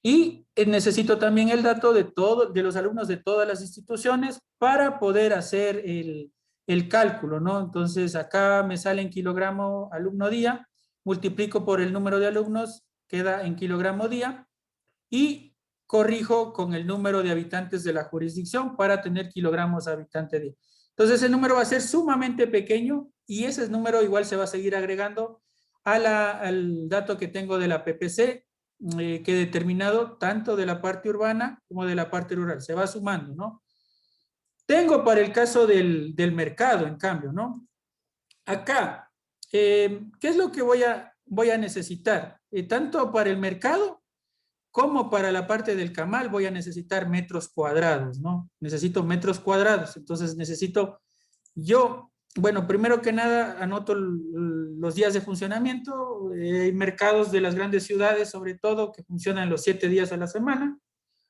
Y necesito también el dato de los alumnos de todas las instituciones para poder hacer el cálculo, ¿no? Entonces acá me sale en kilogramo alumno día, multiplico por el número de alumnos, queda en kilogramo día, y corrijo con el número de habitantes de la jurisdicción para tener kilogramos habitante día. Entonces, ese número va a ser sumamente pequeño y ese número igual se va a seguir agregando al dato que tengo de la PPC, que he determinado tanto de la parte urbana como de la parte rural. Se va sumando, ¿no? Tengo para el caso del mercado, en cambio, ¿no? Acá, ¿qué es lo que voy a necesitar? Tanto para el mercado como para la parte del camal voy a necesitar metros cuadrados, ¿no? Necesito metros cuadrados, entonces necesito bueno, primero que nada anoto los días de funcionamiento, hay mercados de las grandes ciudades sobre todo que funcionan los 7 días a la semana,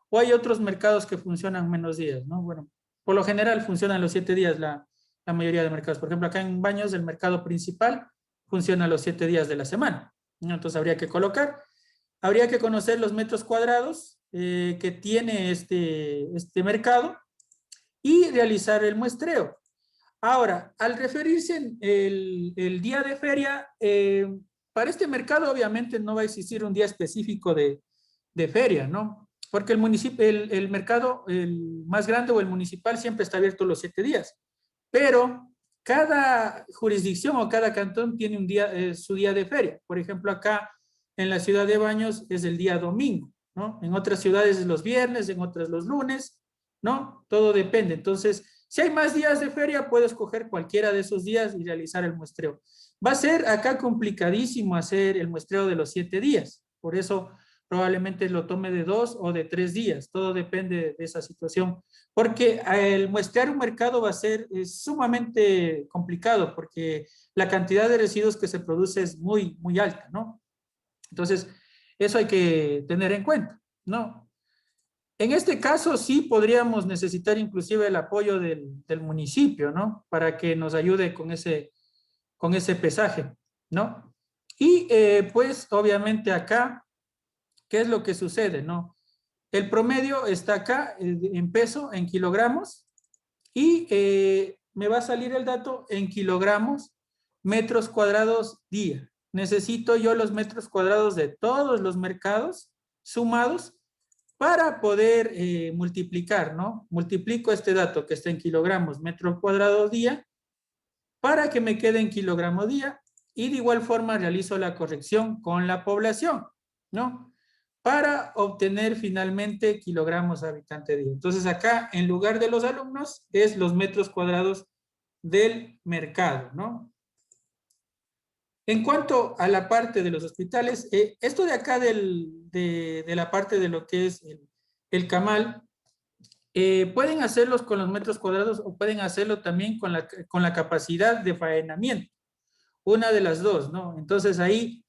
o hay otros mercados que funcionan menos días, ¿no? Bueno, por lo general funcionan los 7 días la mayoría de mercados. Por ejemplo, acá en Baños el mercado principal funciona los 7 días de la semana, ¿no? Entonces habría que conocer los metros cuadrados que tiene este mercado y realizar el muestreo. Ahora, al referirse el día de feria, para este mercado obviamente no va a existir un día específico de feria, ¿no? Porque el mercado el más grande o el municipal siempre está abierto los 7 días, pero cada jurisdicción o cada cantón tiene un día, su día de feria. Por ejemplo, acá en la ciudad de Baños es el día domingo, ¿no? En otras ciudades es los viernes, en otras los lunes, ¿no? Todo depende. Entonces, si hay más días de feria, puedo escoger cualquiera de esos días y realizar el muestreo. Va a ser acá complicadísimo hacer el muestreo de los 7 días. Por eso probablemente lo tome de 2 o de 3 días. Todo depende de esa situación. Porque el muestrear un mercado va a ser sumamente complicado porque la cantidad de residuos que se produce es muy, muy alta, ¿no? Entonces, eso hay que tener en cuenta, ¿no? En este caso sí podríamos necesitar inclusive el apoyo del municipio, ¿no? Para que nos ayude con ese pesaje, ¿no? Y pues obviamente acá, ¿qué es lo que sucede, no? El promedio está acá en peso, en kilogramos, y me va a salir el dato en kilogramos, metros cuadrados día. Necesito yo los metros cuadrados de todos los mercados sumados para poder multiplicar, ¿no? Multiplico este dato que está en kilogramos metro cuadrado día para que me quede en kilogramo día y de igual forma realizo la corrección con la población, ¿no? Para obtener finalmente kilogramos habitante día. Entonces acá en lugar de los alumnos es los metros cuadrados del mercado, ¿no? En cuanto a la parte de los hospitales, esto de acá de la parte de lo que es el camal, pueden hacerlos con los metros cuadrados o pueden hacerlo también con la capacidad de faenamiento. Una de las dos, ¿no? Entonces ahí,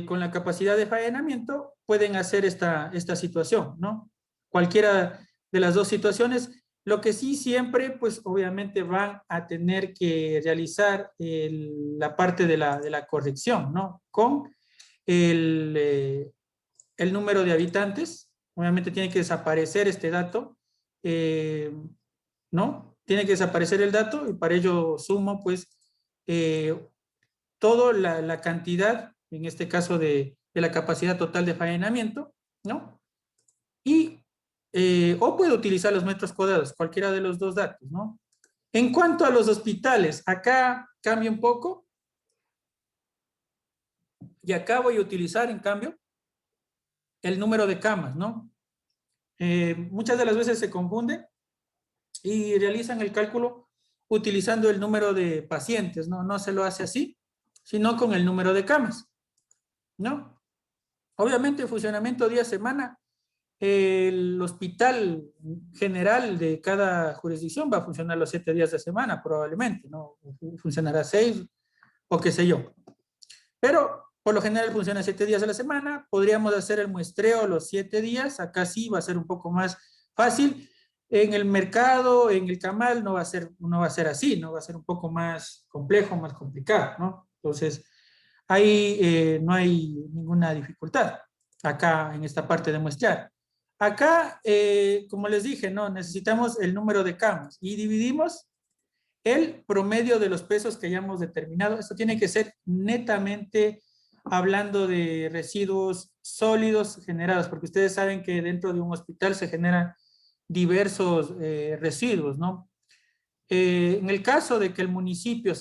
con la capacidad de faenamiento, pueden hacer esta situación, ¿no? Cualquiera de las dos situaciones. Lo que sí siempre, pues obviamente van a tener que realizar la parte de la corrección, ¿no? Con el número de habitantes. Obviamente tiene que desaparecer este dato, ¿no? Tiene que desaparecer el dato y para ello sumo, pues, toda la cantidad, en este caso de la capacidad total de faenamiento, ¿no? Y o puedo utilizar los metros cuadrados, cualquiera de los dos datos, ¿no? En cuanto a los hospitales, acá cambia un poco. Y acá voy a utilizar, en cambio, el número de camas, ¿no? Muchas de las veces se confunde y realizan el cálculo utilizando el número de pacientes, ¿no? No se lo hace así, sino con el número de camas, ¿no? Obviamente, funcionamiento día-semana. El hospital general de cada jurisdicción va a funcionar los 7 días de semana, probablemente, ¿no? Funcionará 6 o qué sé yo. Pero por lo general funciona 7 días a la semana. Podríamos hacer el muestreo los 7 días. Acá sí va a ser un poco más fácil. En el mercado, en el camal, no va a ser así, ¿no? Va a ser un poco más complejo, más complicado, ¿no? Entonces, ahí no hay ninguna dificultad acá en esta parte de muestrear. Acá, como les dije, ¿no? Necesitamos el número de camas y dividimos el promedio de los pesos que hayamos determinado. Esto tiene que ser netamente hablando de residuos sólidos generados, porque ustedes saben que dentro de un hospital se generan diversos residuos, ¿no? En el caso de que el municipio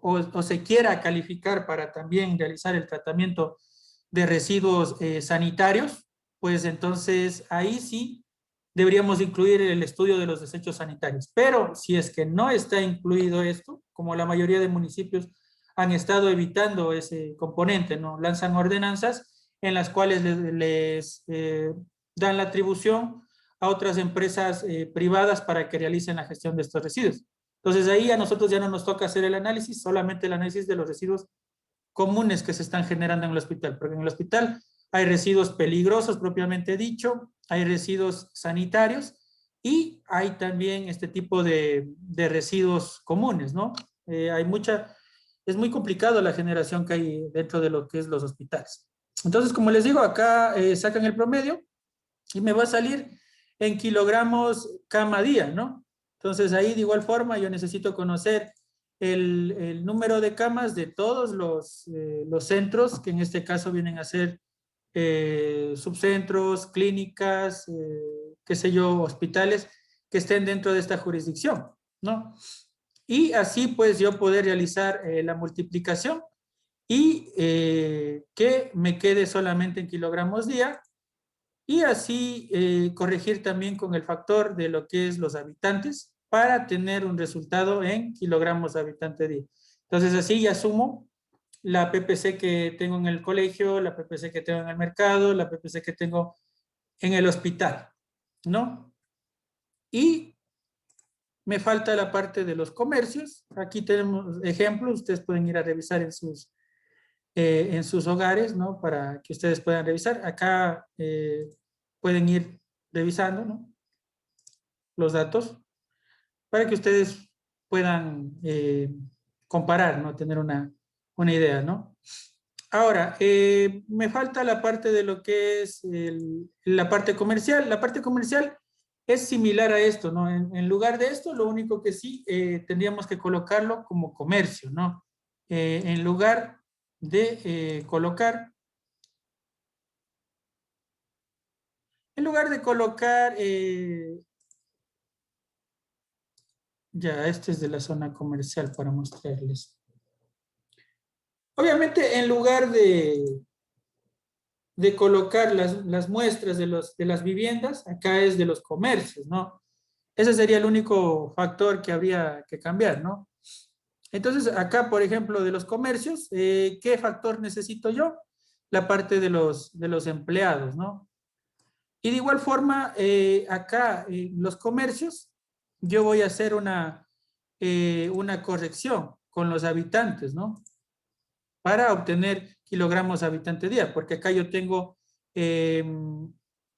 o se quiera calificar para también realizar el tratamiento de residuos sanitarios, pues entonces ahí sí deberíamos incluir el estudio de los desechos sanitarios. Pero si es que no está incluido esto, como la mayoría de municipios han estado evitando ese componente, ¿no? Lanzan ordenanzas en las cuales les dan la atribución a otras empresas privadas para que realicen la gestión de estos residuos. Entonces ahí a nosotros ya no nos toca hacer el análisis, solamente el análisis de los residuos comunes que se están generando en el hospital, porque en el hospital hay residuos peligrosos propiamente dicho, hay residuos sanitarios y hay también este tipo de residuos comunes, ¿no? Es muy complicado la generación que hay dentro de lo que es los hospitales. Entonces, como les digo, acá sacan el promedio y me va a salir en kilogramos cama día, ¿no? Entonces ahí de igual forma yo necesito conocer el número de camas de todos los centros, que en este caso vienen a ser subcentros, clínicas, qué sé yo, hospitales que estén dentro de esta jurisdicción, ¿no? Y así pues yo poder realizar la multiplicación y que me quede solamente en kilogramos día y así corregir también con el factor de lo que es los habitantes para tener un resultado en kilogramos habitante día. Entonces así ya sumo la PPC que tengo en el colegio, la PPC que tengo en el mercado, la PPC que tengo en el hospital, ¿no? Y me falta la parte de los comercios. Aquí tenemos ejemplos, ustedes pueden ir a revisar en sus hogares, ¿no? Para que ustedes puedan revisar. Acá pueden ir revisando, ¿no? Los datos para que ustedes puedan comparar, ¿no? Tener una idea, ¿no? Ahora, me falta la parte de lo que es la parte comercial. La parte comercial es similar a esto, ¿no? En lugar de esto, lo único que sí tendríamos que colocarlo como comercio, ¿no? En lugar de colocar, ya, este es de la zona comercial para mostrarles. Obviamente, en lugar de colocar las muestras de las viviendas, acá es de los comercios, ¿no? Ese sería el único factor que habría que cambiar, ¿no? Entonces, acá, por ejemplo, de los comercios, ¿qué factor necesito yo? La parte de los empleados, ¿no? Y de igual forma, acá, los comercios, yo voy a hacer una corrección con los habitantes, ¿no? Para obtener kilogramos habitante día, porque acá yo tengo, ¿qué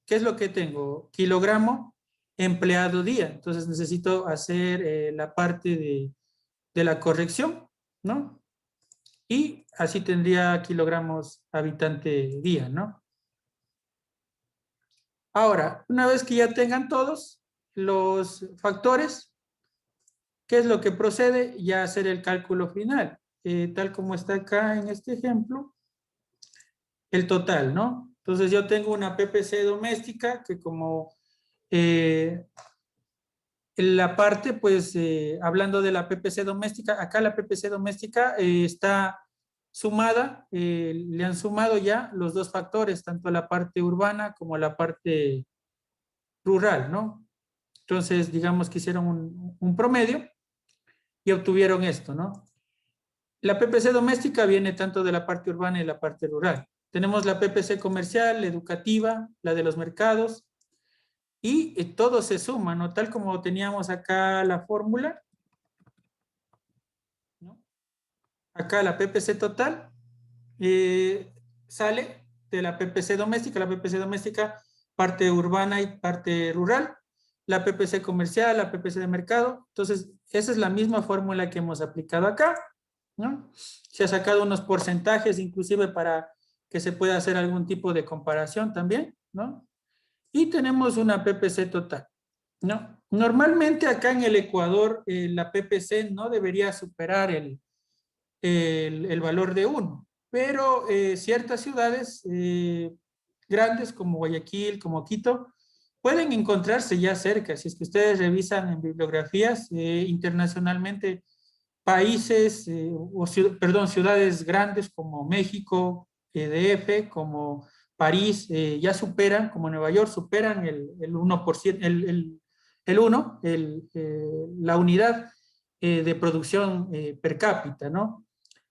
es lo que tengo? Kilogramo empleado día. Entonces necesito hacer la parte de la corrección, ¿no? Y así tendría kilogramos habitante día, ¿no? Ahora, una vez que ya tengan todos los factores, ¿qué es lo que procede? Ya hacer el cálculo final. Tal como está acá en este ejemplo, el total, ¿no? Entonces yo tengo una PPC doméstica que como la parte, pues, hablando de la PPC doméstica, acá la PPC doméstica está sumada, le han sumado ya los dos factores, tanto la parte urbana como la parte rural, ¿no? Entonces, digamos que hicieron un promedio y obtuvieron esto, ¿no? La PPC doméstica viene tanto de la parte urbana y la parte rural. Tenemos la PPC comercial, la educativa, la de los mercados, y todo se suma, ¿no? Tal como teníamos acá la fórmula, ¿no? Acá la PPC total sale de la PPC doméstica, parte urbana y parte rural, la PPC comercial, la PPC de mercado. Entonces, esa es la misma fórmula que hemos aplicado acá, ¿no? Se ha sacado unos porcentajes inclusive para que se pueda hacer algún tipo de comparación también, ¿no? Y tenemos una PPC total, ¿no? Normalmente acá en el Ecuador la PPC no debería superar el el valor de 1. Pero ciertas ciudades grandes como Guayaquil, como Quito, pueden encontrarse ya cerca. Si es que ustedes revisan en bibliografías internacionalmente, países, ciudades grandes como México, DF, como París, ya superan, como Nueva York, superan el 1%, la unidad de producción per cápita, ¿no?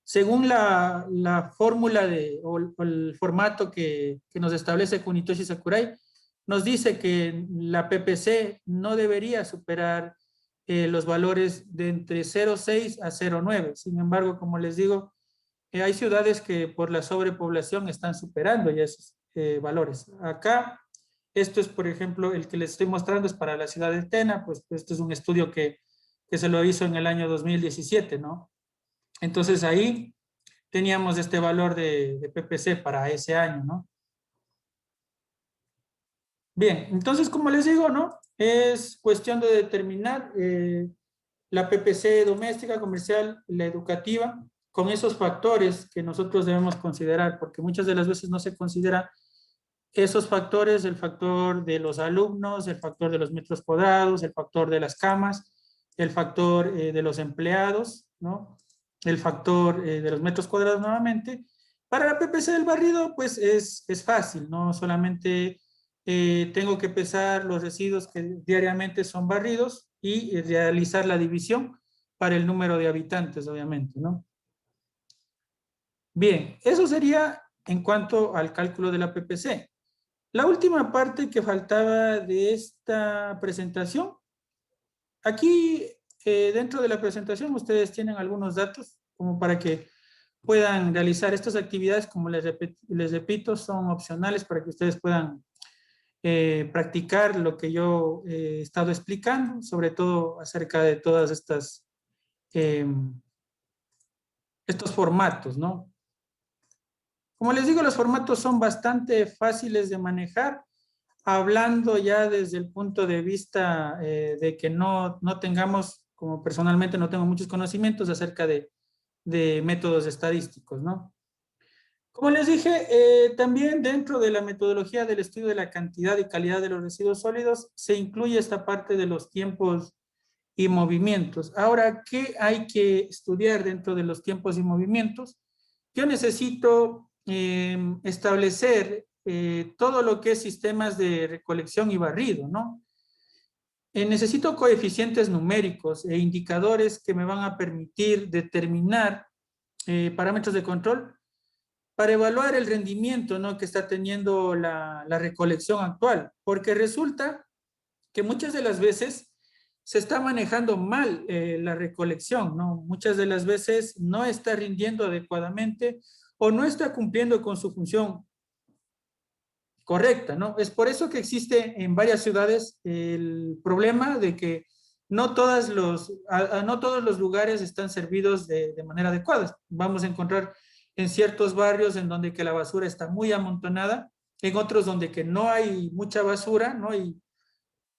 Según la fórmula o el formato que nos establece Kunitoshi Sakurai, nos dice que la PPC no debería superar los valores de entre 0,6 a 0,9. Sin embargo, como les digo, hay ciudades que por la sobrepoblación están superando ya esos valores. Acá, esto es, por ejemplo, el que les estoy mostrando es para la ciudad de Tena, pues este es un estudio que se lo hizo en el año 2017, ¿no? Entonces ahí teníamos este valor de PPC para ese año, ¿no? Bien, entonces, como les digo, ¿no? Es cuestión de determinar la PPC doméstica, comercial, la educativa, con esos factores que nosotros debemos considerar, porque muchas de las veces no se considera esos factores, el factor de los alumnos, el factor de los metros cuadrados, el factor de las camas, el factor de los empleados, ¿no? El factor de los metros cuadrados nuevamente. Para la PPC del barrido, pues es fácil, ¿no? Solamente tengo que pesar los residuos que diariamente son barridos y realizar la división para el número de habitantes, obviamente, ¿no? Bien, eso sería en cuanto al cálculo de la PPC. La última parte que faltaba de esta presentación, aquí dentro de la presentación ustedes tienen algunos datos como para que puedan realizar estas actividades, como les repito, son opcionales para que ustedes puedan practicar lo que yo he estado explicando, sobre todo acerca de todas estas estos formatos, ¿no? Como les digo, los formatos son bastante fáciles de manejar, hablando ya desde el punto de vista de que no tengamos, como personalmente no tengo muchos conocimientos acerca de métodos estadísticos, ¿no? Como les dije, también dentro de la metodología del estudio de la cantidad y calidad de los residuos sólidos se incluye esta parte de los tiempos y movimientos. Ahora, ¿qué hay que estudiar dentro de los tiempos y movimientos? Yo necesito establecer todo lo que es sistemas de recolección y barrido, ¿no? Necesito coeficientes numéricos e indicadores que me van a permitir determinar parámetros de control para evaluar el rendimiento, ¿no?, que está teniendo la recolección actual, porque resulta que muchas de las veces se está manejando mal la recolección, ¿no? Muchas de las veces no está rindiendo adecuadamente o no está cumpliendo con su función correcta, ¿no? Es por eso que existe en varias ciudades el problema de que no todos los lugares están servidos de manera adecuada. Vamos a encontrar en ciertos barrios en donde que la basura está muy amontonada, en otros donde que no hay mucha basura, ¿no?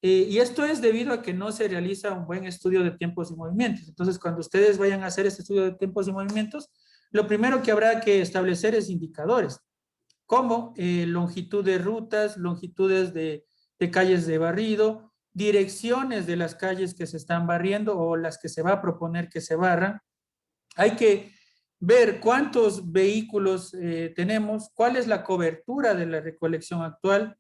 Y esto es debido a que no se realiza un buen estudio de tiempos y movimientos. Entonces, cuando ustedes vayan a hacer este estudio de tiempos y movimientos, lo primero que habrá que establecer es indicadores, como longitud de rutas, longitudes de calles de barrido, direcciones de las calles que se están barriendo o las que se va a proponer que se barran. Hay que ver cuántos vehículos tenemos, cuál es la cobertura de la recolección actual,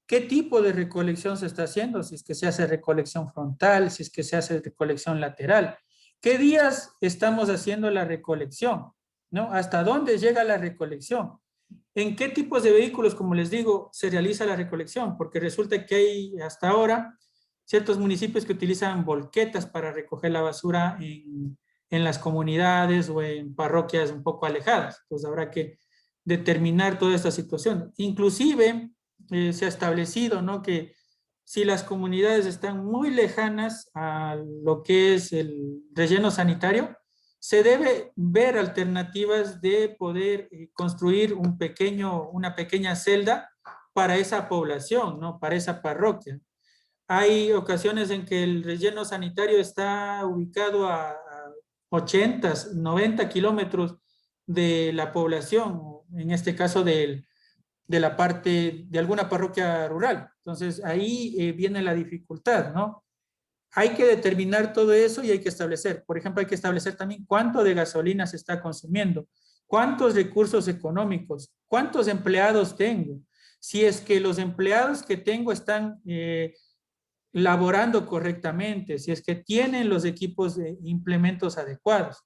qué tipo de recolección se está haciendo, si es que se hace recolección frontal, si es que se hace recolección lateral, qué días estamos haciendo la recolección, ¿no? ¿Hasta dónde llega la recolección? ¿En qué tipos de vehículos, como les digo, se realiza la recolección? Porque resulta que hay hasta ahora ciertos municipios que utilizan volquetas para recoger la basura en las comunidades o en parroquias un poco alejadas. Entonces habrá que determinar toda esta situación. Inclusive se ha establecido, ¿no?, que si las comunidades están muy lejanas a lo que es el relleno sanitario, se debe ver alternativas de poder construir una pequeña celda para esa población, ¿no?, para esa parroquia. Hay ocasiones en que el relleno sanitario está ubicado a 80, 90 kilómetros de la población, en este caso de la parte de alguna parroquia rural. Entonces ahí viene la dificultad, ¿no? Hay que determinar todo eso y hay que establecer. Por ejemplo, hay que establecer también cuánto de gasolina se está consumiendo, cuántos recursos económicos, cuántos empleados tengo. Si es que los empleados que tengo están laborando correctamente, si es que tienen los equipos de implementos adecuados.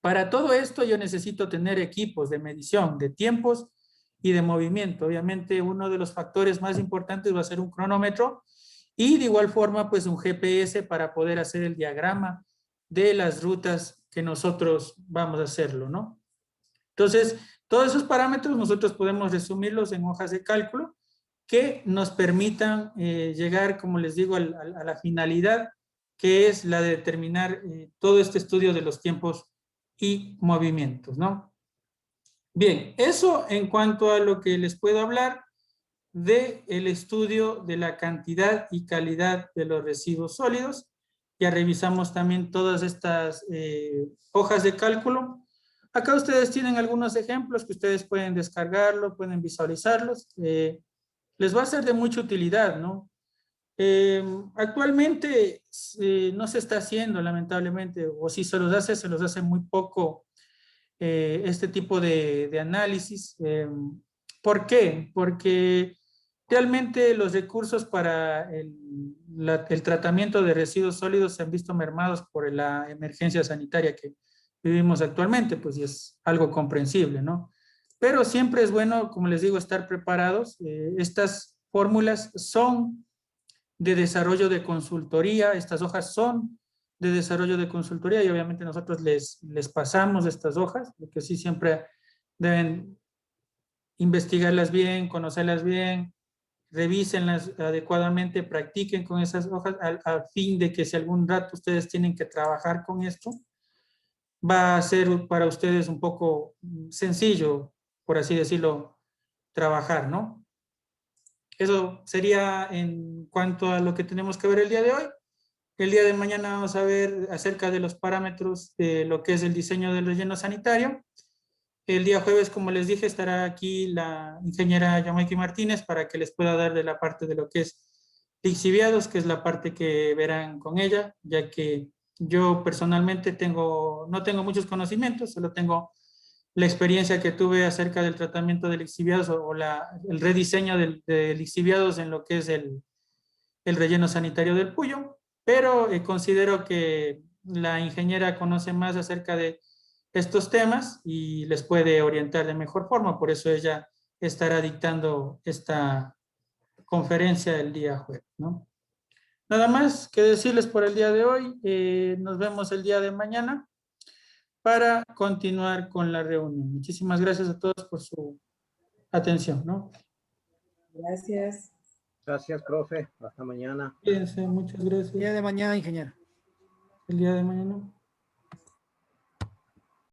Para todo esto yo necesito tener equipos de medición de tiempos y de movimiento. Obviamente uno de los factores más importantes va a ser un cronómetro y de igual forma pues un GPS para poder hacer el diagrama de las rutas que nosotros vamos a hacerlo, ¿no? Entonces, todos esos parámetros nosotros podemos resumirlos en hojas de cálculo que nos permitan llegar, como les digo, a la finalidad, que es la de determinar todo este estudio de los tiempos y movimientos, ¿no? Bien, eso en cuanto a lo que les puedo hablar del estudio de la cantidad y calidad de los residuos sólidos. Ya revisamos también todas estas hojas de cálculo. Acá ustedes tienen algunos ejemplos que ustedes pueden descargarlo, pueden visualizarlos. Les va a ser de mucha utilidad, ¿no? Actualmente no se está haciendo, lamentablemente, o si se los hace muy poco este tipo de análisis. ¿Por qué? Porque realmente los recursos para el tratamiento de residuos sólidos se han visto mermados por la emergencia sanitaria que vivimos actualmente, pues y es algo comprensible, ¿no? Pero siempre es bueno, como les digo, estar preparados. Estas fórmulas son de desarrollo de consultoría, estas hojas son de desarrollo de consultoría y obviamente nosotros les pasamos estas hojas, porque sí siempre deben investigarlas bien, conocerlas bien, revísenlas adecuadamente, practiquen con esas hojas al fin de que si algún rato ustedes tienen que trabajar con esto, va a ser para ustedes un poco sencillo, por así decirlo, trabajar, ¿no? Eso sería en cuanto a lo que tenemos que ver el día de hoy. El día de mañana vamos a ver acerca de los parámetros de lo que es el diseño del relleno sanitario. El día jueves, como les dije, estará aquí la ingeniera Yamaiki Martínez para que les pueda dar de la parte de lo que es lixiviados, que es la parte que verán con ella, ya que yo personalmente no tengo muchos conocimientos, solo tengo la experiencia que tuve acerca del tratamiento de lixiviados o el rediseño de lixiviados en lo que es el relleno sanitario del Puyo, pero considero que la ingeniera conoce más acerca de estos temas y les puede orientar de mejor forma, por eso ella estará dictando esta conferencia el día jueves, ¿no? Nada más que decirles por el día de hoy, nos vemos el día de mañana para continuar con la reunión. Muchísimas gracias a todos por su atención, ¿no? Gracias. Gracias, profe. Hasta mañana. Cuídense, muchas gracias. Día de mañana, ingeniero. El día de mañana.